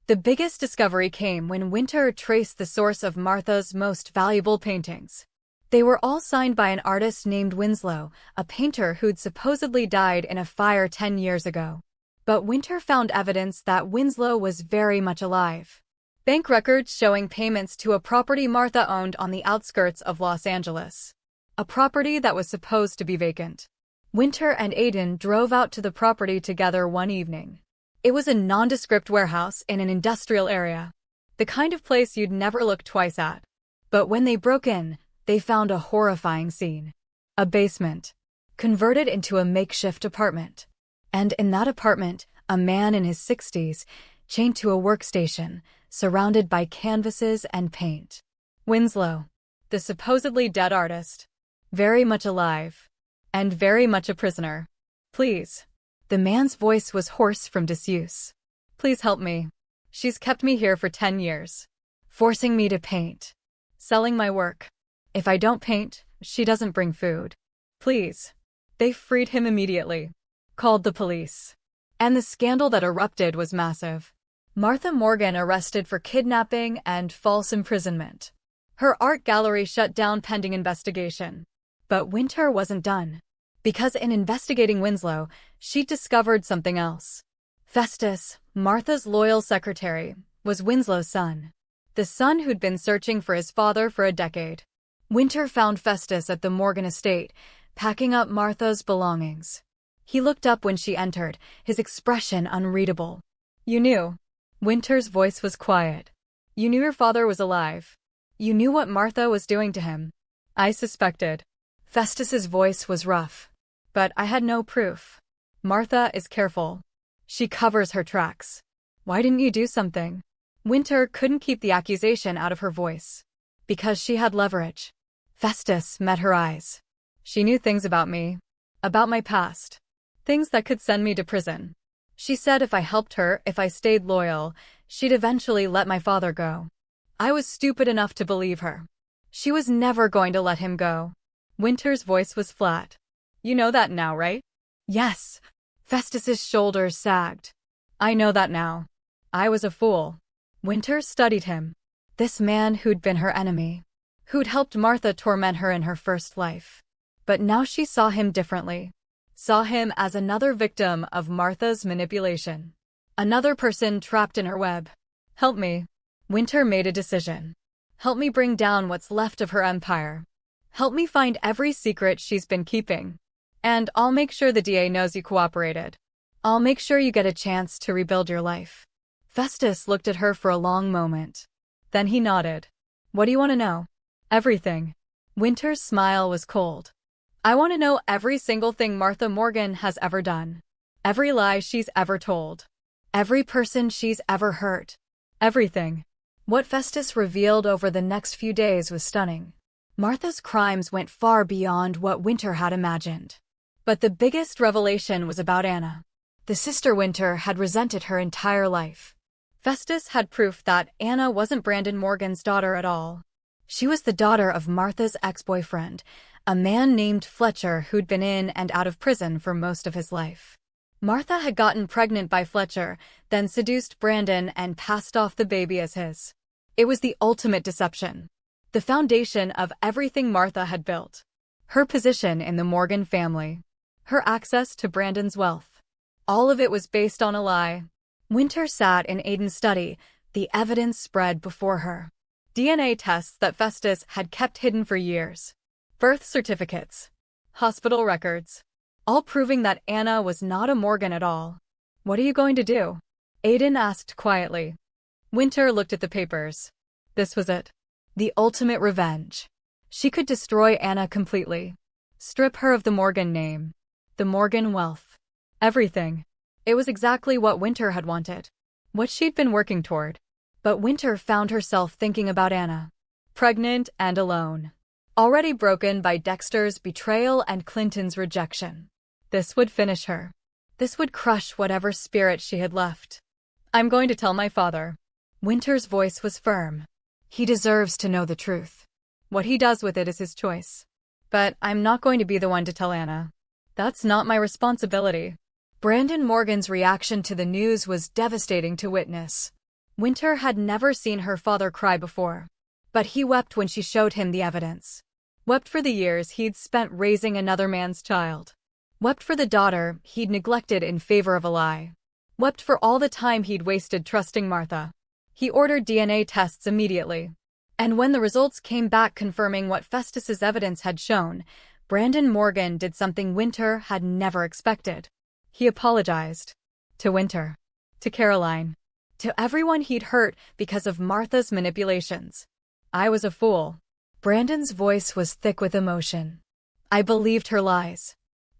The biggest discovery came when Winter traced the source of Martha's most valuable paintings. They were all signed by an artist named Winslow, a painter who'd supposedly died in a fire 10 years ago. But Winter found evidence that Winslow was very much alive. Bank records showing payments to a property Martha owned on the outskirts of Los Angeles. A property that was supposed to be vacant. Winter and Aiden drove out to the property together one evening. It was a nondescript warehouse in an industrial area. The kind of place you'd never look twice at. But when they broke in, they found a horrifying scene. A basement. Converted into a makeshift apartment. And in that apartment, a man in his 60s, chained to a workstation, surrounded by canvases and paint. Winslow, the supposedly dead artist. Very much alive. And very much a prisoner. Please. The man's voice was hoarse from disuse. Please help me. She's kept me here for 10 years. Forcing me to paint. Selling my work. If I don't paint, she doesn't bring food. Please. They freed him immediately. Called the police. And the scandal that erupted was massive. Martha Morgan arrested for kidnapping and false imprisonment. Her art gallery shut down pending investigation. But Winter wasn't done. Because in investigating Winslow, she discovered something else. Festus, Martha's loyal secretary, was Winslow's son. The son who'd been searching for his father for a decade. Winter found Festus at the Morgan estate, packing up Martha's belongings. He looked up when she entered, his expression unreadable. You knew. Winter's voice was quiet. You knew your father was alive. You knew what Martha was doing to him. I suspected. Festus's voice was rough. But I had no proof. Martha is careful. She covers her tracks. Why didn't you do something? Winter couldn't keep the accusation out of her voice. Because she had leverage. Festus met her eyes. She knew things about me. About my past. Things that could send me to prison. She said if I helped her, if I stayed loyal, she'd eventually let my father go. I was stupid enough to believe her. She was never going to let him go. Winter's voice was flat. You know that now, right? Yes. Festus's shoulders sagged. I know that now. I was a fool. Winter studied him. This man who'd been her enemy. Who'd helped Martha torment her in her first life. But now she saw him differently. Saw him as another victim of Martha's manipulation. Another person trapped in her web. Help me. Winter made a decision. Help me bring down what's left of her empire. Help me find every secret she's been keeping. And I'll make sure the DA knows you cooperated. I'll make sure you get a chance to rebuild your life." Festus looked at her for a long moment. Then he nodded. "What do you want to know?" "Everything." Winter's smile was cold. "I want to know every single thing Martha Morgan has ever done. Every lie she's ever told. Every person she's ever hurt. Everything." What Festus revealed over the next few days was stunning. Martha's crimes went far beyond what Winter had imagined. But the biggest revelation was about Anna. The sister Winter had resented her entire life. Festus had proof that Anna wasn't Brandon Morgan's daughter at all. She was the daughter of Martha's ex-boyfriend, a man named Fletcher who'd been in and out of prison for most of his life. Martha had gotten pregnant by Fletcher, then seduced Brandon and passed off the baby as his. It was the ultimate deception. The foundation of everything Martha had built. Her position in the Morgan family. Her access to Brandon's wealth. All of it was based on a lie. Winter sat in Aiden's study, the evidence spread before her. DNA tests that Festus had kept hidden for years. Birth certificates. Hospital records. All proving that Anna was not a Morgan at all. "What are you going to do?" Aiden asked quietly. Winter looked at the papers. This was it. The ultimate revenge. She could destroy Anna completely. Strip her of the Morgan name. The Morgan wealth. Everything. It was exactly what Winter had wanted. What she'd been working toward. But Winter found herself thinking about Anna. Pregnant and alone. Already broken by Dexter's betrayal and Clinton's rejection. This would finish her. This would crush whatever spirit she had left. "I'm going to tell my father." Winter's voice was firm. "He deserves to know the truth. What he does with it is his choice. But I'm not going to be the one to tell Anna. That's not my responsibility." Brandon Morgan's reaction to the news was devastating to witness. Winter had never seen her father cry before. But he wept when she showed him the evidence. Wept for the years he'd spent raising another man's child. Wept for the daughter he'd neglected in favor of a lie. Wept for all the time he'd wasted trusting Martha. He ordered DNA tests immediately. And when the results came back confirming what Festus's evidence had shown, Brandon Morgan did something Winter had never expected. He apologized. To Winter. To Caroline. To everyone he'd hurt because of Martha's manipulations. "I was a fool." Brandon's voice was thick with emotion. "I believed her lies.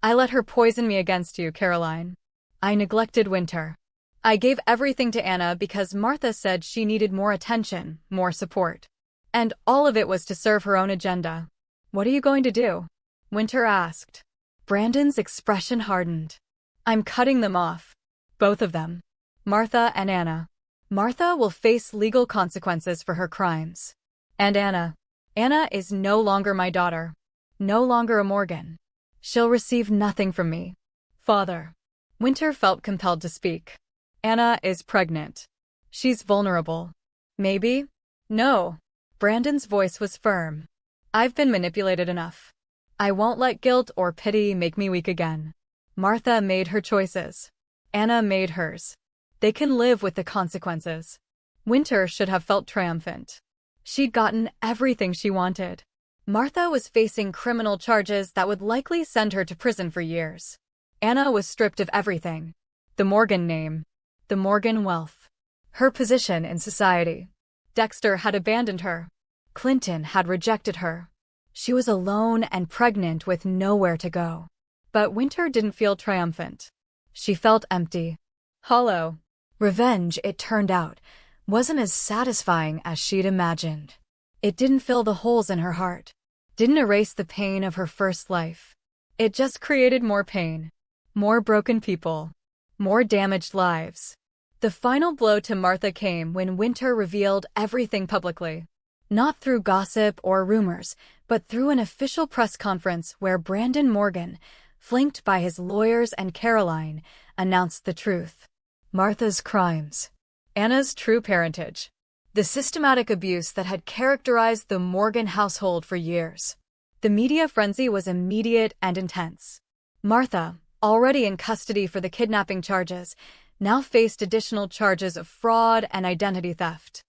I let her poison me against you, Caroline. I neglected Winter. I gave everything to Anna because Martha said she needed more attention, more support. And all of it was to serve her own agenda." "What are you going to do?" Winter asked. Brandon's expression hardened. "I'm cutting them off. Both of them. Martha and Anna. Martha will face legal consequences for her crimes. And Anna. Anna is no longer my daughter. No longer a Morgan. She'll receive nothing from me. Father." Winter felt compelled to speak. "Anna is pregnant. She's vulnerable. Maybe? No." Brandon's voice was firm. "I've been manipulated enough. I won't let guilt or pity make me weak again. Martha made her choices. Anna made hers. They can live with the consequences." Winter should have felt triumphant. She'd gotten everything she wanted. Martha was facing criminal charges that would likely send her to prison for years. Anna was stripped of everything. The Morgan name. The Morgan wealth. Her position in society. Dexter had abandoned her. Clinton had rejected her. She was alone and pregnant with nowhere to go. But Winter didn't feel triumphant. She felt empty. Hollow. Revenge, it turned out, wasn't as satisfying as she'd imagined. It didn't fill the holes in her heart. Didn't erase the pain of her first life. It just created more pain. More broken people. More damaged lives. The final blow to Martha came when Winter revealed everything publicly. Not through gossip or rumors, but through an official press conference where Brandon Morgan, flanked by his lawyers and Caroline, announced the truth. Martha's crimes. Anna's true parentage. The systematic abuse that had characterized the Morgan household for years. The media frenzy was immediate and intense. Martha, already in custody for the kidnapping charges, now faced additional charges of fraud and identity theft.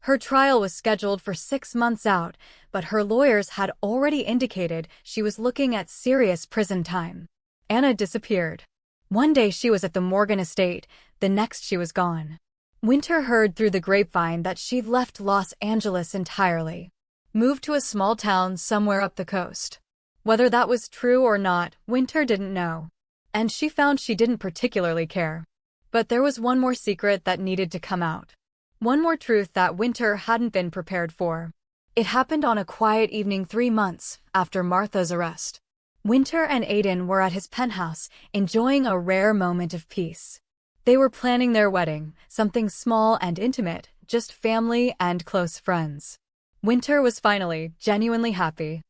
Her trial was scheduled for 6 months out, but her lawyers had already indicated she was looking at serious prison time. Anna disappeared. One day she was at the Morgan estate, the next she was gone. Winter heard through the grapevine that she'd left Los Angeles entirely, moved to a small town somewhere up the coast. Whether that was true or not, Winter didn't know. And she found she didn't particularly care. But there was one more secret that needed to come out. One more truth that Winter hadn't been prepared for. It happened on a quiet evening 3 months after Martha's arrest. Winter and Aiden were at his penthouse, enjoying a rare moment of peace. They were planning their wedding, something small and intimate, just family and close friends. Winter was finally, genuinely happy.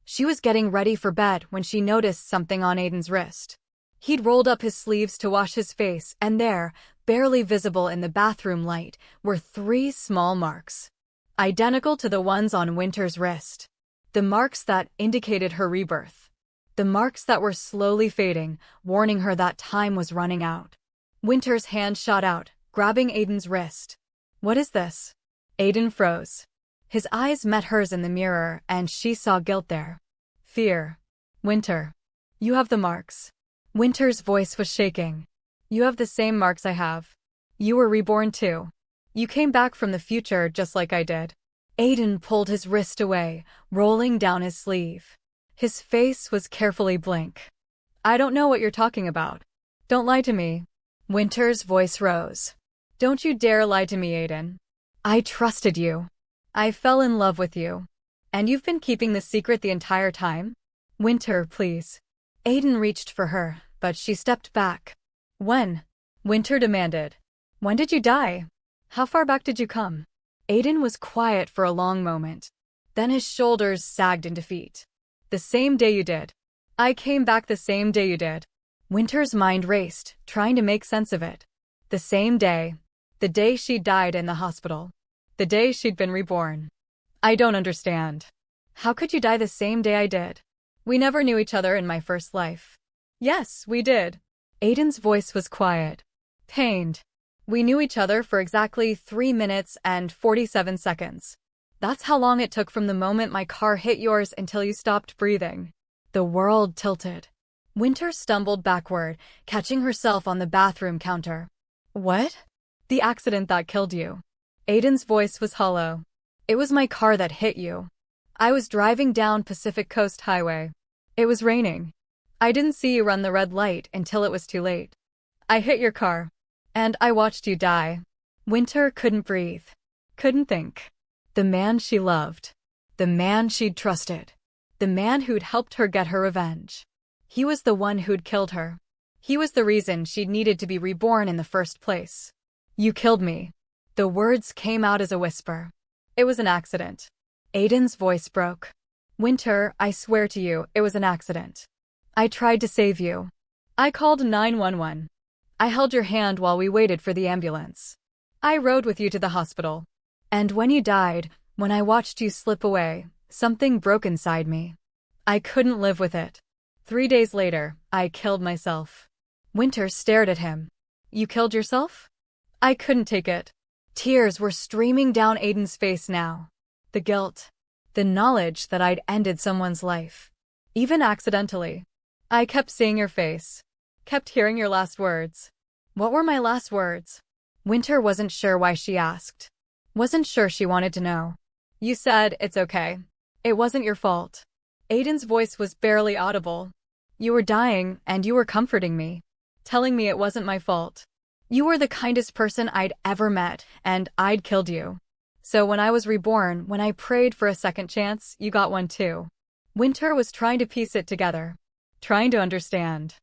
She was getting ready for bed when she noticed something on Aiden's wrist. He'd rolled up his sleeves to wash his face, and there, barely visible in the bathroom light, were 3 small marks. Identical to the ones on Winter's wrist. The marks that indicated her rebirth. The marks that were slowly fading, warning her that time was running out. Winter's hand shot out, grabbing Aiden's wrist. "What is this?" Aiden froze. His eyes met hers in the mirror, and she saw guilt there. Fear. "Winter. You have the marks." Winter's voice was shaking. "You have the same marks I have. You were reborn too. You came back from the future just like I did." Aiden pulled his wrist away, rolling down his sleeve. His face was carefully blank. "I don't know what you're talking about. Don't lie to me." Winter's voice rose. "Don't you dare lie to me, Aiden. I trusted you. I fell in love with you. And you've been keeping the secret the entire time? Winter, please." Aiden reached for her, but she stepped back. "When?" Winter demanded. "When did you die? How far back did you come?" Aiden was quiet for a long moment. Then his shoulders sagged in defeat. "The same day you did. I came back the same day you did." Winter's mind raced, trying to make sense of it. The same day. The day she died in the hospital. The day she'd been reborn. "I don't understand. How could you die the same day I did? We never knew each other in my first life." "Yes, we did." Aiden's voice was quiet. Pained. "We knew each other for exactly 3 minutes and 47 seconds. That's how long it took from the moment my car hit yours until you stopped breathing." The world tilted. Winter stumbled backward, catching herself on the bathroom counter. "What?" "The accident that killed you." Aiden's voice was hollow. "It was my car that hit you. I was driving down Pacific Coast Highway. It was raining. I didn't see you run the red light until it was too late. I hit your car. And I watched you die." Winter couldn't breathe. Couldn't think. The man she loved. The man she'd trusted. The man who'd helped her get her revenge. He was the one who'd killed her. He was the reason she'd needed to be reborn in the first place. "You killed me." The words came out as a whisper. "It was an accident." Aiden's voice broke. "Winter, I swear to you, it was an accident. I tried to save you. I called 911. I held your hand while we waited for the ambulance. I rode with you to the hospital. And when you died, when I watched you slip away, something broke inside me. I couldn't live with it. 3 days later, I killed myself." Winter stared at him. "You killed yourself?" "I couldn't take it." Tears were streaming down Aiden's face now. The guilt. The knowledge that I'd ended someone's life. Even accidentally. "I kept seeing your face. Kept hearing your last words." "What were my last words?" Winter wasn't sure why she asked. Wasn't sure she wanted to know. "You said, it's okay. It wasn't your fault." Aiden's voice was barely audible. "You were dying, and you were comforting me. Telling me it wasn't my fault. You were the kindest person I'd ever met, and I'd killed you. So when I was reborn, when I prayed for a second chance, you got one too." Winter was trying to piece it together. Trying to understand.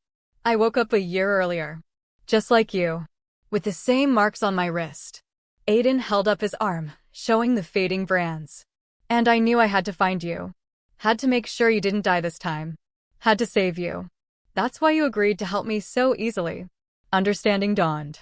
"I woke up a year earlier. Just like you. With the same marks on my wrist." Aiden held up his arm, showing the fading brands. "And I knew I had to find you. Had to make sure you didn't die this time. Had to save you. That's why you agreed to help me so easily." Understanding dawned.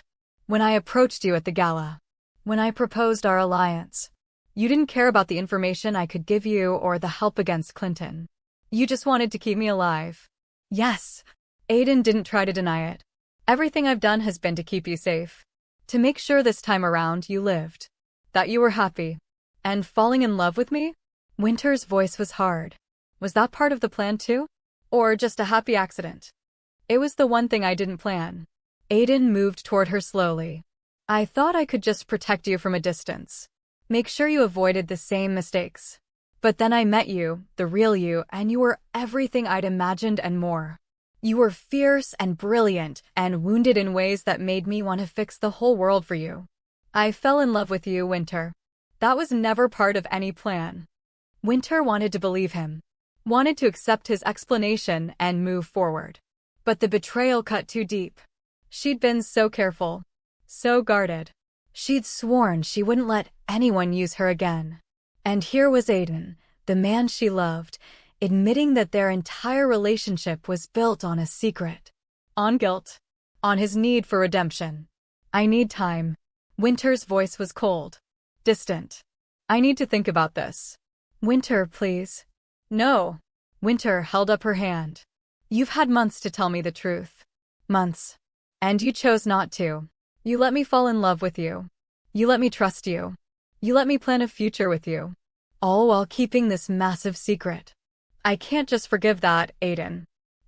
"When I approached you at the gala. When I proposed our alliance. You didn't care about the information I could give you or the help against Clinton. You just wanted to keep me alive." "Yes." Aiden didn't try to deny it. "Everything I've done has been to keep you safe. To make sure this time around you lived. That you were happy. And falling in love with me? Winter's voice was hard. Was that part of the plan too? Or just a happy accident? It was the one thing I didn't plan. Aiden moved toward her slowly. I thought I could just protect you from a distance. Make sure you avoided the same mistakes. But then I met you, the real you, and you were everything I'd imagined and more. You were fierce and brilliant and wounded in ways that made me want to fix the whole world for you. I fell in love with you, Winter. That was never part of any plan. Winter wanted to believe him, wanted to accept his explanation and move forward. But the betrayal cut too deep. She'd been so careful, so guarded. She'd sworn she wouldn't let anyone use her again. And here was Aiden, the man she loved, admitting that their entire relationship was built on a secret. On guilt. On his need for redemption. I need time. Winter's voice was cold. Distant. I need to think about this. Winter, please. No. Winter held up her hand. You've had months to tell me the truth. Months. And you chose not to. You let me fall in love with you. You let me trust you. You let me plan a future with you. All while keeping this massive secret. I can't just forgive that, Aiden.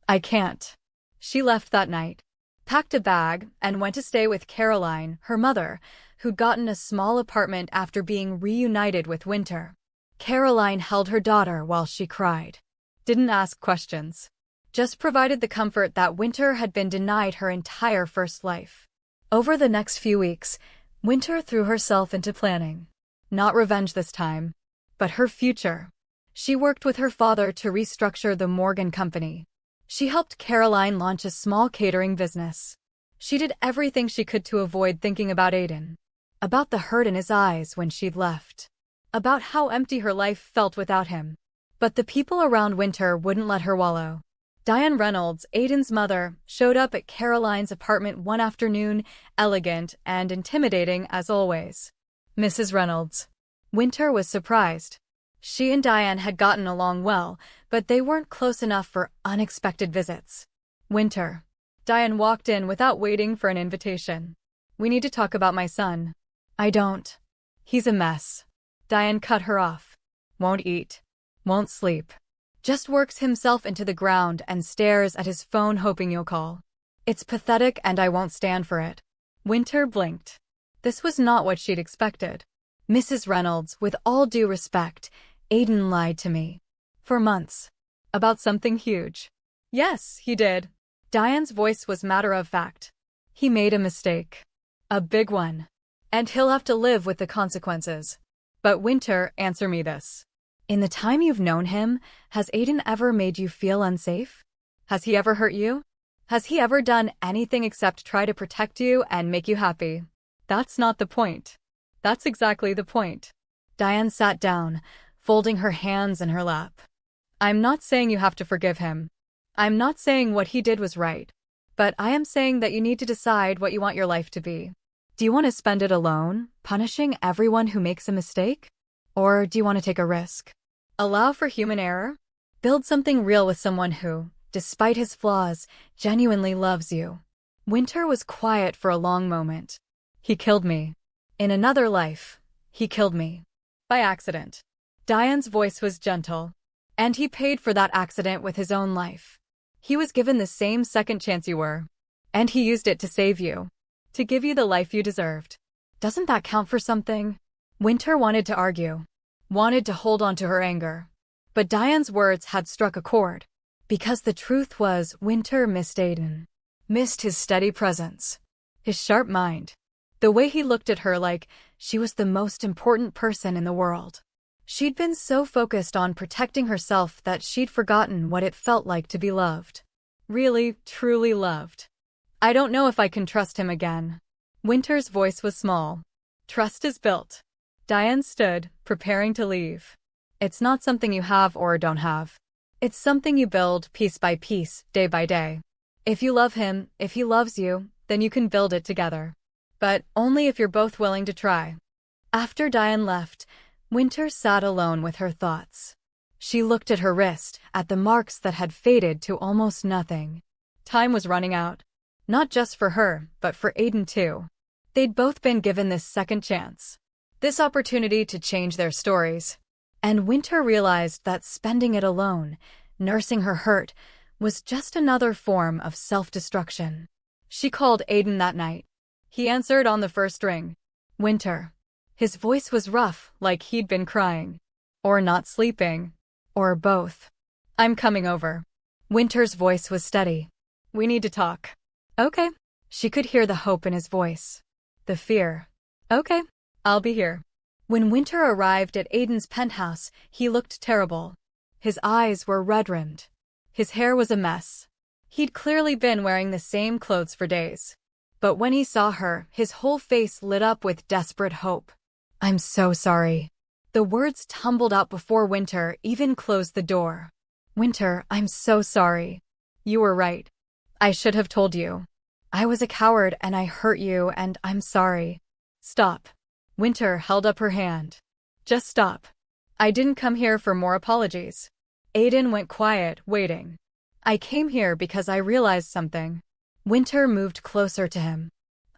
I can't. She left that night, packed a bag, and went to stay with Caroline, her mother, who'd gotten a small apartment after being reunited with Winter. Caroline held her daughter while she cried. Didn't ask questions. Just provided the comfort that Winter had been denied her entire first life. Over the next few weeks, Winter threw herself into planning. Not revenge this time, but her future. She worked with her father to restructure the Morgan Company. She helped Caroline launch a small catering business. She did everything she could to avoid thinking about Aiden. About the hurt in his eyes when she'd left. About how empty her life felt without him. But the people around Winter wouldn't let her wallow. Diane Reynolds, Aiden's mother, showed up at Caroline's apartment one afternoon, elegant and intimidating as always. Mrs. Reynolds. Winter was surprised. She and Diane had gotten along well, but they weren't close enough for unexpected visits. Winter. Diane walked in without waiting for an invitation. We need to talk about my son. I don't. He's a mess. Diane cut her off. Won't eat. Won't sleep. Just works himself into the ground and stares at his phone hoping you'll call. It's pathetic and I won't stand for it. Winter blinked. This was not what she'd expected. Mrs. Reynolds, with all due respect, Aiden lied to me. For months. About something huge. Yes, he did. Diane's voice was matter-of-fact. He made a mistake. A big one. And he'll have to live with the consequences. But Winter, answer me this. In the time you've known him, has Aiden ever made you feel unsafe? Has he ever hurt you? Has he ever done anything except try to protect you and make you happy? That's not the point. That's exactly the point. Diane sat down, folding her hands in her lap. I'm not saying you have to forgive him. I'm not saying what he did was right. But I am saying that you need to decide what you want your life to be. Do you want to spend it alone, punishing everyone who makes a mistake? Or do you want to take a risk? Allow for human error? Build something real with someone who, despite his flaws, genuinely loves you. Winter was quiet for a long moment. He killed me. In another life, he killed me. By accident. Diane's voice was gentle. And he paid for that accident with his own life. He was given the same second chance you were. And he used it to save you. To give you the life you deserved. Doesn't that count for something? Winter wanted to argue. Wanted to hold on to her anger. But Diane's words had struck a chord. Because the truth was, Winter missed Aiden. Missed his steady presence. His sharp mind. The way he looked at her like she was the most important person in the world. She'd been so focused on protecting herself that she'd forgotten what it felt like to be loved. Really, truly loved. I don't know if I can trust him again. Winter's voice was small. Trust is built. Diane stood, preparing to leave. It's not something you have or don't have. It's something you build piece by piece, day by day. If you love him, if he loves you, then you can build it together. But only if you're both willing to try. After Diane left, Winter sat alone with her thoughts. She looked at her wrist, at the marks that had faded to almost nothing. Time was running out. Not just for her, but for Aiden too. They'd both been given this second chance. this opportunity to change their stories. And Winter realized that spending it alone, nursing her hurt, was just another form of self-destruction. She called Aiden that night. He answered on the first ring. Winter. His voice was rough, like he'd been crying. Or not sleeping. Or both. I'm coming over. Winter's voice was steady. We need to talk. Okay. She could hear the hope in his voice. The fear. Okay. I'll be here. When Winter arrived at Aiden's penthouse, he looked terrible. His eyes were red-rimmed. His hair was a mess. He'd clearly been wearing the same clothes for days. But when he saw her, his whole face lit up with desperate hope. I'm so sorry. The words tumbled out before Winter even closed the door. Winter, I'm so sorry. You were right. I should have told you. I was a coward and I hurt you and I'm sorry. Stop. Winter held up her hand. Just stop. I didn't come here for more apologies. Aiden went quiet, waiting. I came here because I realized something. Winter moved closer to him.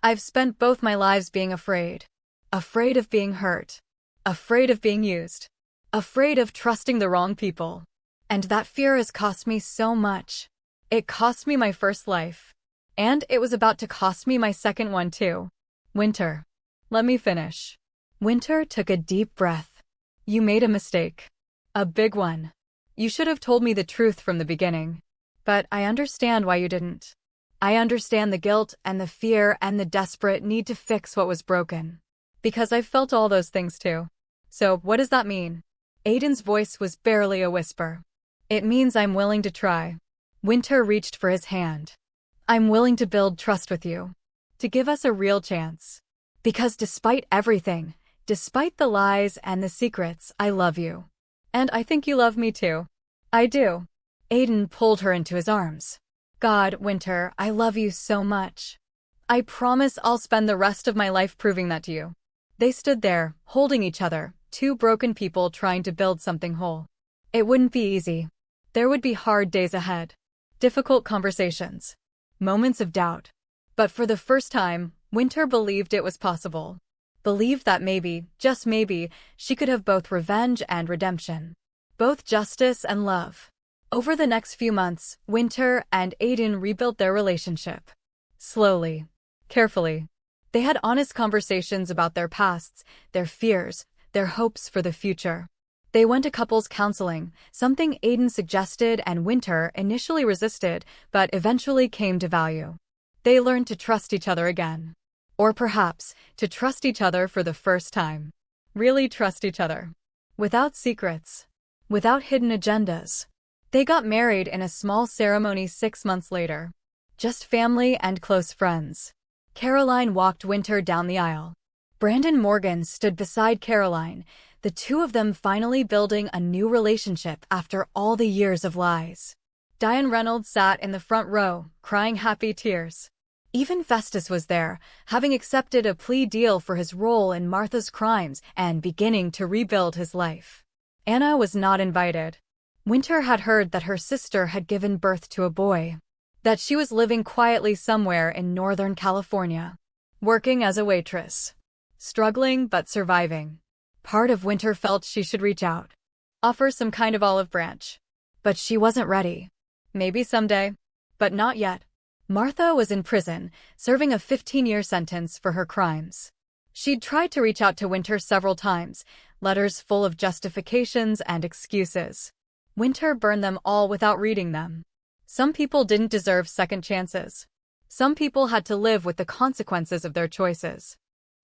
I've spent both my lives being afraid. Afraid of being hurt. Afraid of being used. Afraid of trusting the wrong people. And that fear has cost me so much. It cost me my first life. And it was about to cost me my second one too. Winter. Let me finish. Winter took a deep breath. You made a mistake. A big one. You should have told me the truth from the beginning. But I understand why you didn't. I understand the guilt and the fear and the desperate need to fix what was broken. Because I've felt all those things too. So what does that mean? Aiden's voice was barely a whisper. It means I'm willing to try. Winter reached for his hand. I'm willing to build trust with you. To give us a real chance. Because despite everything, despite the lies and the secrets, I love you. And I think you love me too. I do. Aiden pulled her into his arms. God, Winter, I love you so much. I promise I'll spend the rest of my life proving that to you. They stood there, holding each other, two broken people trying to build something whole. It wouldn't be easy. There would be hard days ahead. Difficult conversations. Moments of doubt. But for the first time, Winter believed it was possible. Believed that maybe, just maybe, she could have both revenge and redemption. Both justice and love. Over the next few months, Winter and Aiden rebuilt their relationship. Slowly. Carefully. They had honest conversations about their pasts, their fears, their hopes for the future. They went to couples counseling, something Aiden suggested and Winter initially resisted, but eventually came to value. They learned to trust each other again. Or perhaps, to trust each other for the first time. Really trust each other. Without secrets. Without hidden agendas. They got married in a small ceremony 6 months later. Just family and close friends. Caroline walked Winter down the aisle. Brandon Morgan stood beside Caroline, the two of them finally building a new relationship after all the years of lies. Diane Reynolds sat in the front row, crying happy tears. Even Festus was there, having accepted a plea deal for his role in Martha's crimes and beginning to rebuild his life. Anna was not invited. Winter had heard that her sister had given birth to a boy. That she was living quietly somewhere in Northern California. Working as a waitress. Struggling but surviving. Part of Winter felt she should reach out. Offer some kind of olive branch. But she wasn't ready. Maybe someday. But not yet. Martha was in prison, serving a 15-year sentence for her crimes. She'd tried to reach out to Winter several times, letters full of justifications and excuses. Winter burned them all without reading them. Some people didn't deserve second chances. Some people had to live with the consequences of their choices.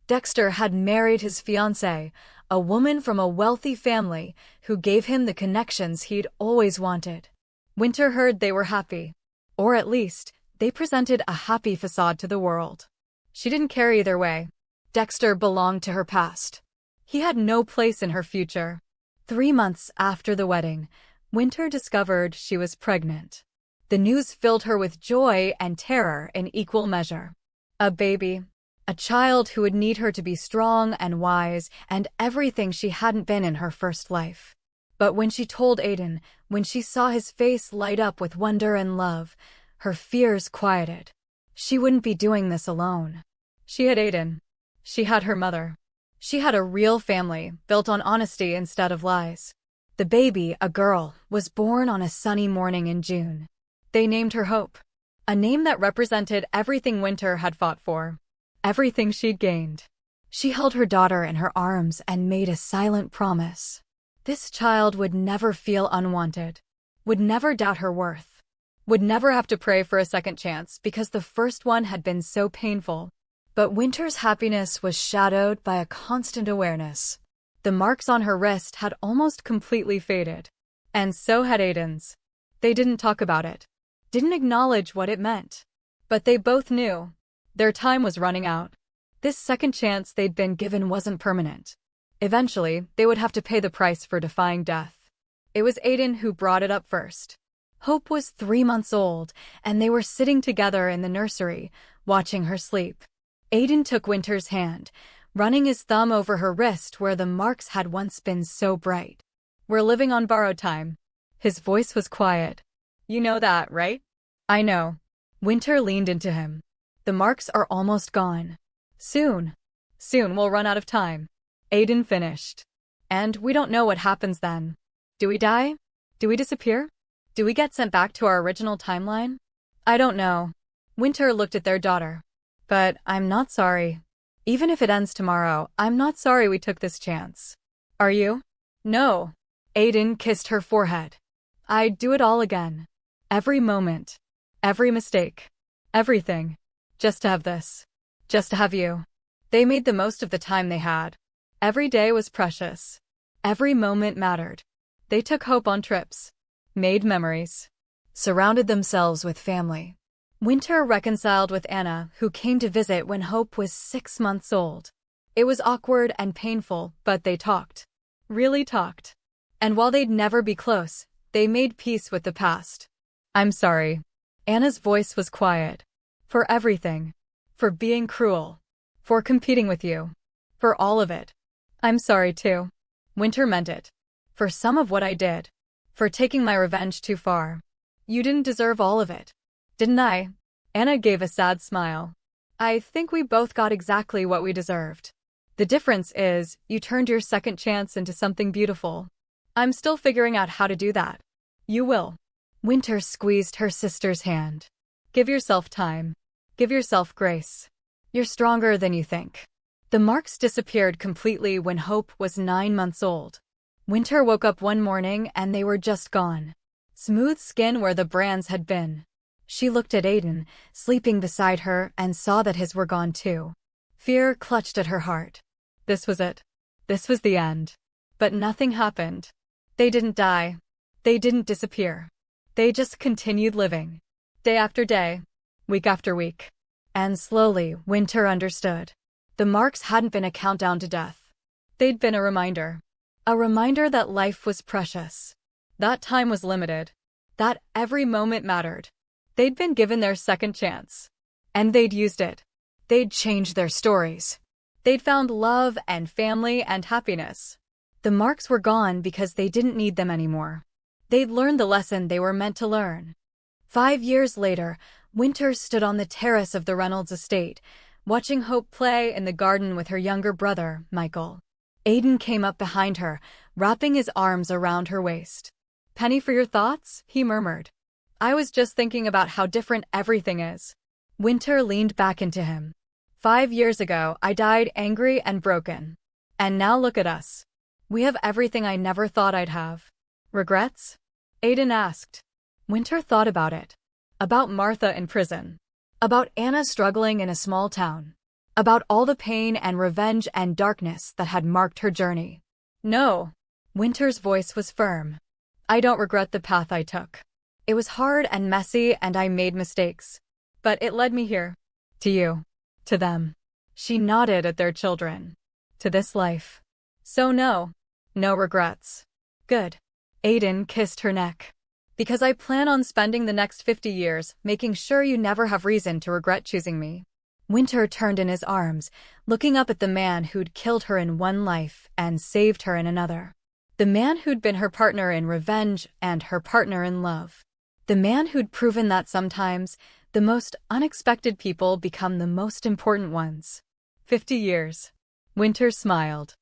Dexter had married his fiancée, a woman from a wealthy family who gave him the connections he'd always wanted. Winter heard they were happy. Or at least, they presented a happy facade to the world. She didn't care either way. Dexter belonged to her past. He had no place in her future. 3 months after the wedding, Winter discovered she was pregnant. The news filled her with joy and terror in equal measure. A baby. A child who would need her to be strong and wise and everything she hadn't been in her first life. But when she told Aiden, when she saw his face light up with wonder and love, her fears quieted. She wouldn't be doing this alone. She had Aiden. She had her mother. She had a real family, built on honesty instead of lies. The baby, a girl, was born on a sunny morning in June. They named her Hope, a name that represented everything Winter had fought for, everything she'd gained. She held her daughter in her arms and made a silent promise. This child would never feel unwanted, would never doubt her worth, would never have to pray for a second chance because the first one had been so painful. But Winter's happiness was shadowed by a constant awareness. The marks on her wrist had almost completely faded. And so had Aiden's. They didn't talk about it, didn't acknowledge what it meant. But they both knew. Their time was running out. This second chance they'd been given wasn't permanent. Eventually, they would have to pay the price for defying death. It was Aiden who brought it up first. Hope was 3 months old, and they were sitting together in the nursery, watching her sleep. Aiden took Winter's hand, running his thumb over her wrist where the marks had once been so bright. "We're living on borrowed time." His voice was quiet. "You know that, right?" "I know." Winter leaned into him. "The marks are almost gone. Soon we'll run out of time." Aiden finished. "And we don't know what happens then. Do we die? Do we disappear? Do we get sent back to our original timeline?" "I don't know." Winter looked at their daughter. "But I'm not sorry. Even if it ends tomorrow, I'm not sorry we took this chance. Are you?" "No." Aiden kissed her forehead. "I'd do it all again. Every moment. Every mistake. Everything. Just to have this. Just to have you." They made the most of the time they had. Every day was precious. Every moment mattered. They took Hope on trips, made memories, surrounded themselves with family. Winter reconciled with Anna, who came to visit when Hope was 6 months old. It was awkward and painful, but they talked. Really talked. And while they'd never be close, they made peace with the past. "I'm sorry." Anna's voice was quiet. "For everything. For being cruel. For competing with you. For all of it. I'm sorry too." Winter meant it. "For some of what I did. For taking my revenge too far. You didn't deserve all of it. Didn't I?" Anna gave a sad smile. "I think we both got exactly what we deserved. The difference is, you turned your second chance into something beautiful. I'm still figuring out how to do that. You will." Winter squeezed her sister's hand. "Give yourself time. Give yourself grace. You're stronger than you think." The marks disappeared completely when Hope was 9 months old. Winter woke up one morning and they were just gone. Smooth skin where the brands had been. She looked at Aiden, sleeping beside her, and saw that his were gone too. Fear clutched at her heart. This was it. This was the end. But nothing happened. They didn't die. They didn't disappear. They just continued living. Day after day. Week after week. And slowly, Winter understood. The marks hadn't been a countdown to death. They'd been a reminder. A reminder that life was precious. That time was limited. That every moment mattered. They'd been given their second chance. And they'd used it. They'd changed their stories. They'd found love and family and happiness. The marks were gone because they didn't need them anymore. They'd learned the lesson they were meant to learn. 5 years later, Winter stood on the terrace of the Reynolds estate, watching Hope play in the garden with her younger brother, Michael. Aiden came up behind her, wrapping his arms around her waist. "Penny for your thoughts?" he murmured. "I was just thinking about how different everything is." Winter leaned back into him. 5 years ago, I died angry and broken. And now look at us. We have everything I never thought I'd have." "Regrets?" Aiden asked. Winter thought about it. About Martha in prison. About Anna struggling in a small town. About all the pain and revenge and darkness that had marked her journey. "No." Winter's voice was firm. "I don't regret the path I took. It was hard and messy and I made mistakes. But it led me here. To you. To them." She nodded at their children. "To this life. So no. No regrets." "Good." Aiden kissed her neck. "Because I plan on spending the next 50 years making sure you never have reason to regret choosing me." Winter turned in his arms, looking up at the man who'd killed her in one life and saved her in another. The man who'd been her partner in revenge and her partner in love. The man who'd proven that sometimes the most unexpected people become the most important ones. 50 years. Winter smiled.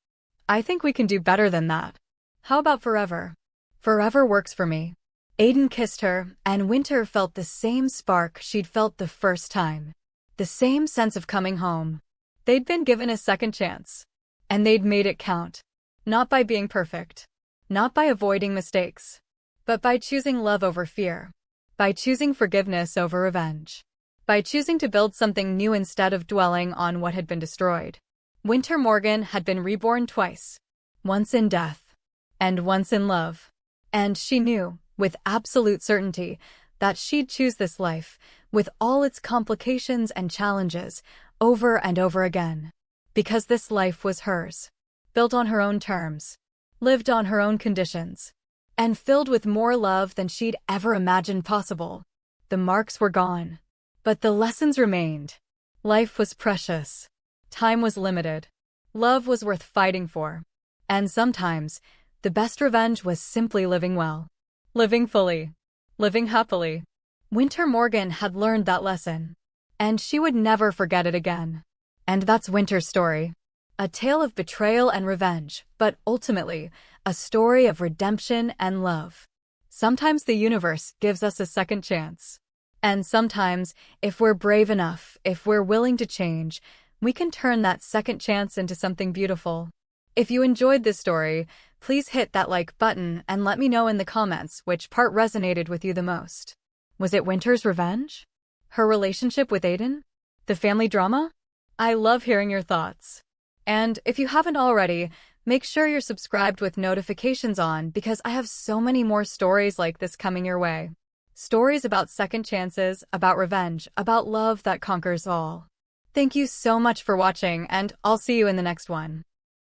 I think we can do better than that. How about forever? Forever works for me. Aiden kissed her, and Winter felt the same spark she'd felt the first time. The same sense of coming home. They'd been given a second chance. And they'd made it count. Not by being perfect. Not by avoiding mistakes. But by choosing love over fear. By choosing forgiveness over revenge. By choosing to build something new instead of dwelling on what had been destroyed. Winter Morgan had been reborn twice. Once in death. And once in love. And she knew, with absolute certainty, that she'd choose this life, with all its complications and challenges, over and over again. Because this life was hers. Built on her own terms. Lived on her own conditions. And filled with more love than she'd ever imagined possible. The marks were gone. But the lessons remained. Life was precious. Time was limited. Love was worth fighting for. And sometimes, the best revenge was simply living well. Living fully. Living happily. Winter Morgan had learned that lesson. And she would never forget it again. And that's Winter's story. A tale of betrayal and revenge, but ultimately, a story of redemption and love. Sometimes the universe gives us a second chance. And sometimes, if we're brave enough, if we're willing to change, we can turn that second chance into something beautiful. If you enjoyed this story, please hit that like button and let me know in the comments which part resonated with you the most. Was it Winter's revenge? Her relationship with Aiden? The family drama? I love hearing your thoughts. And if you haven't already, make sure you're subscribed with notifications on because I have so many more stories like this coming your way. Stories about second chances, about revenge, about love that conquers all. Thank you so much for watching, and I'll see you in the next one.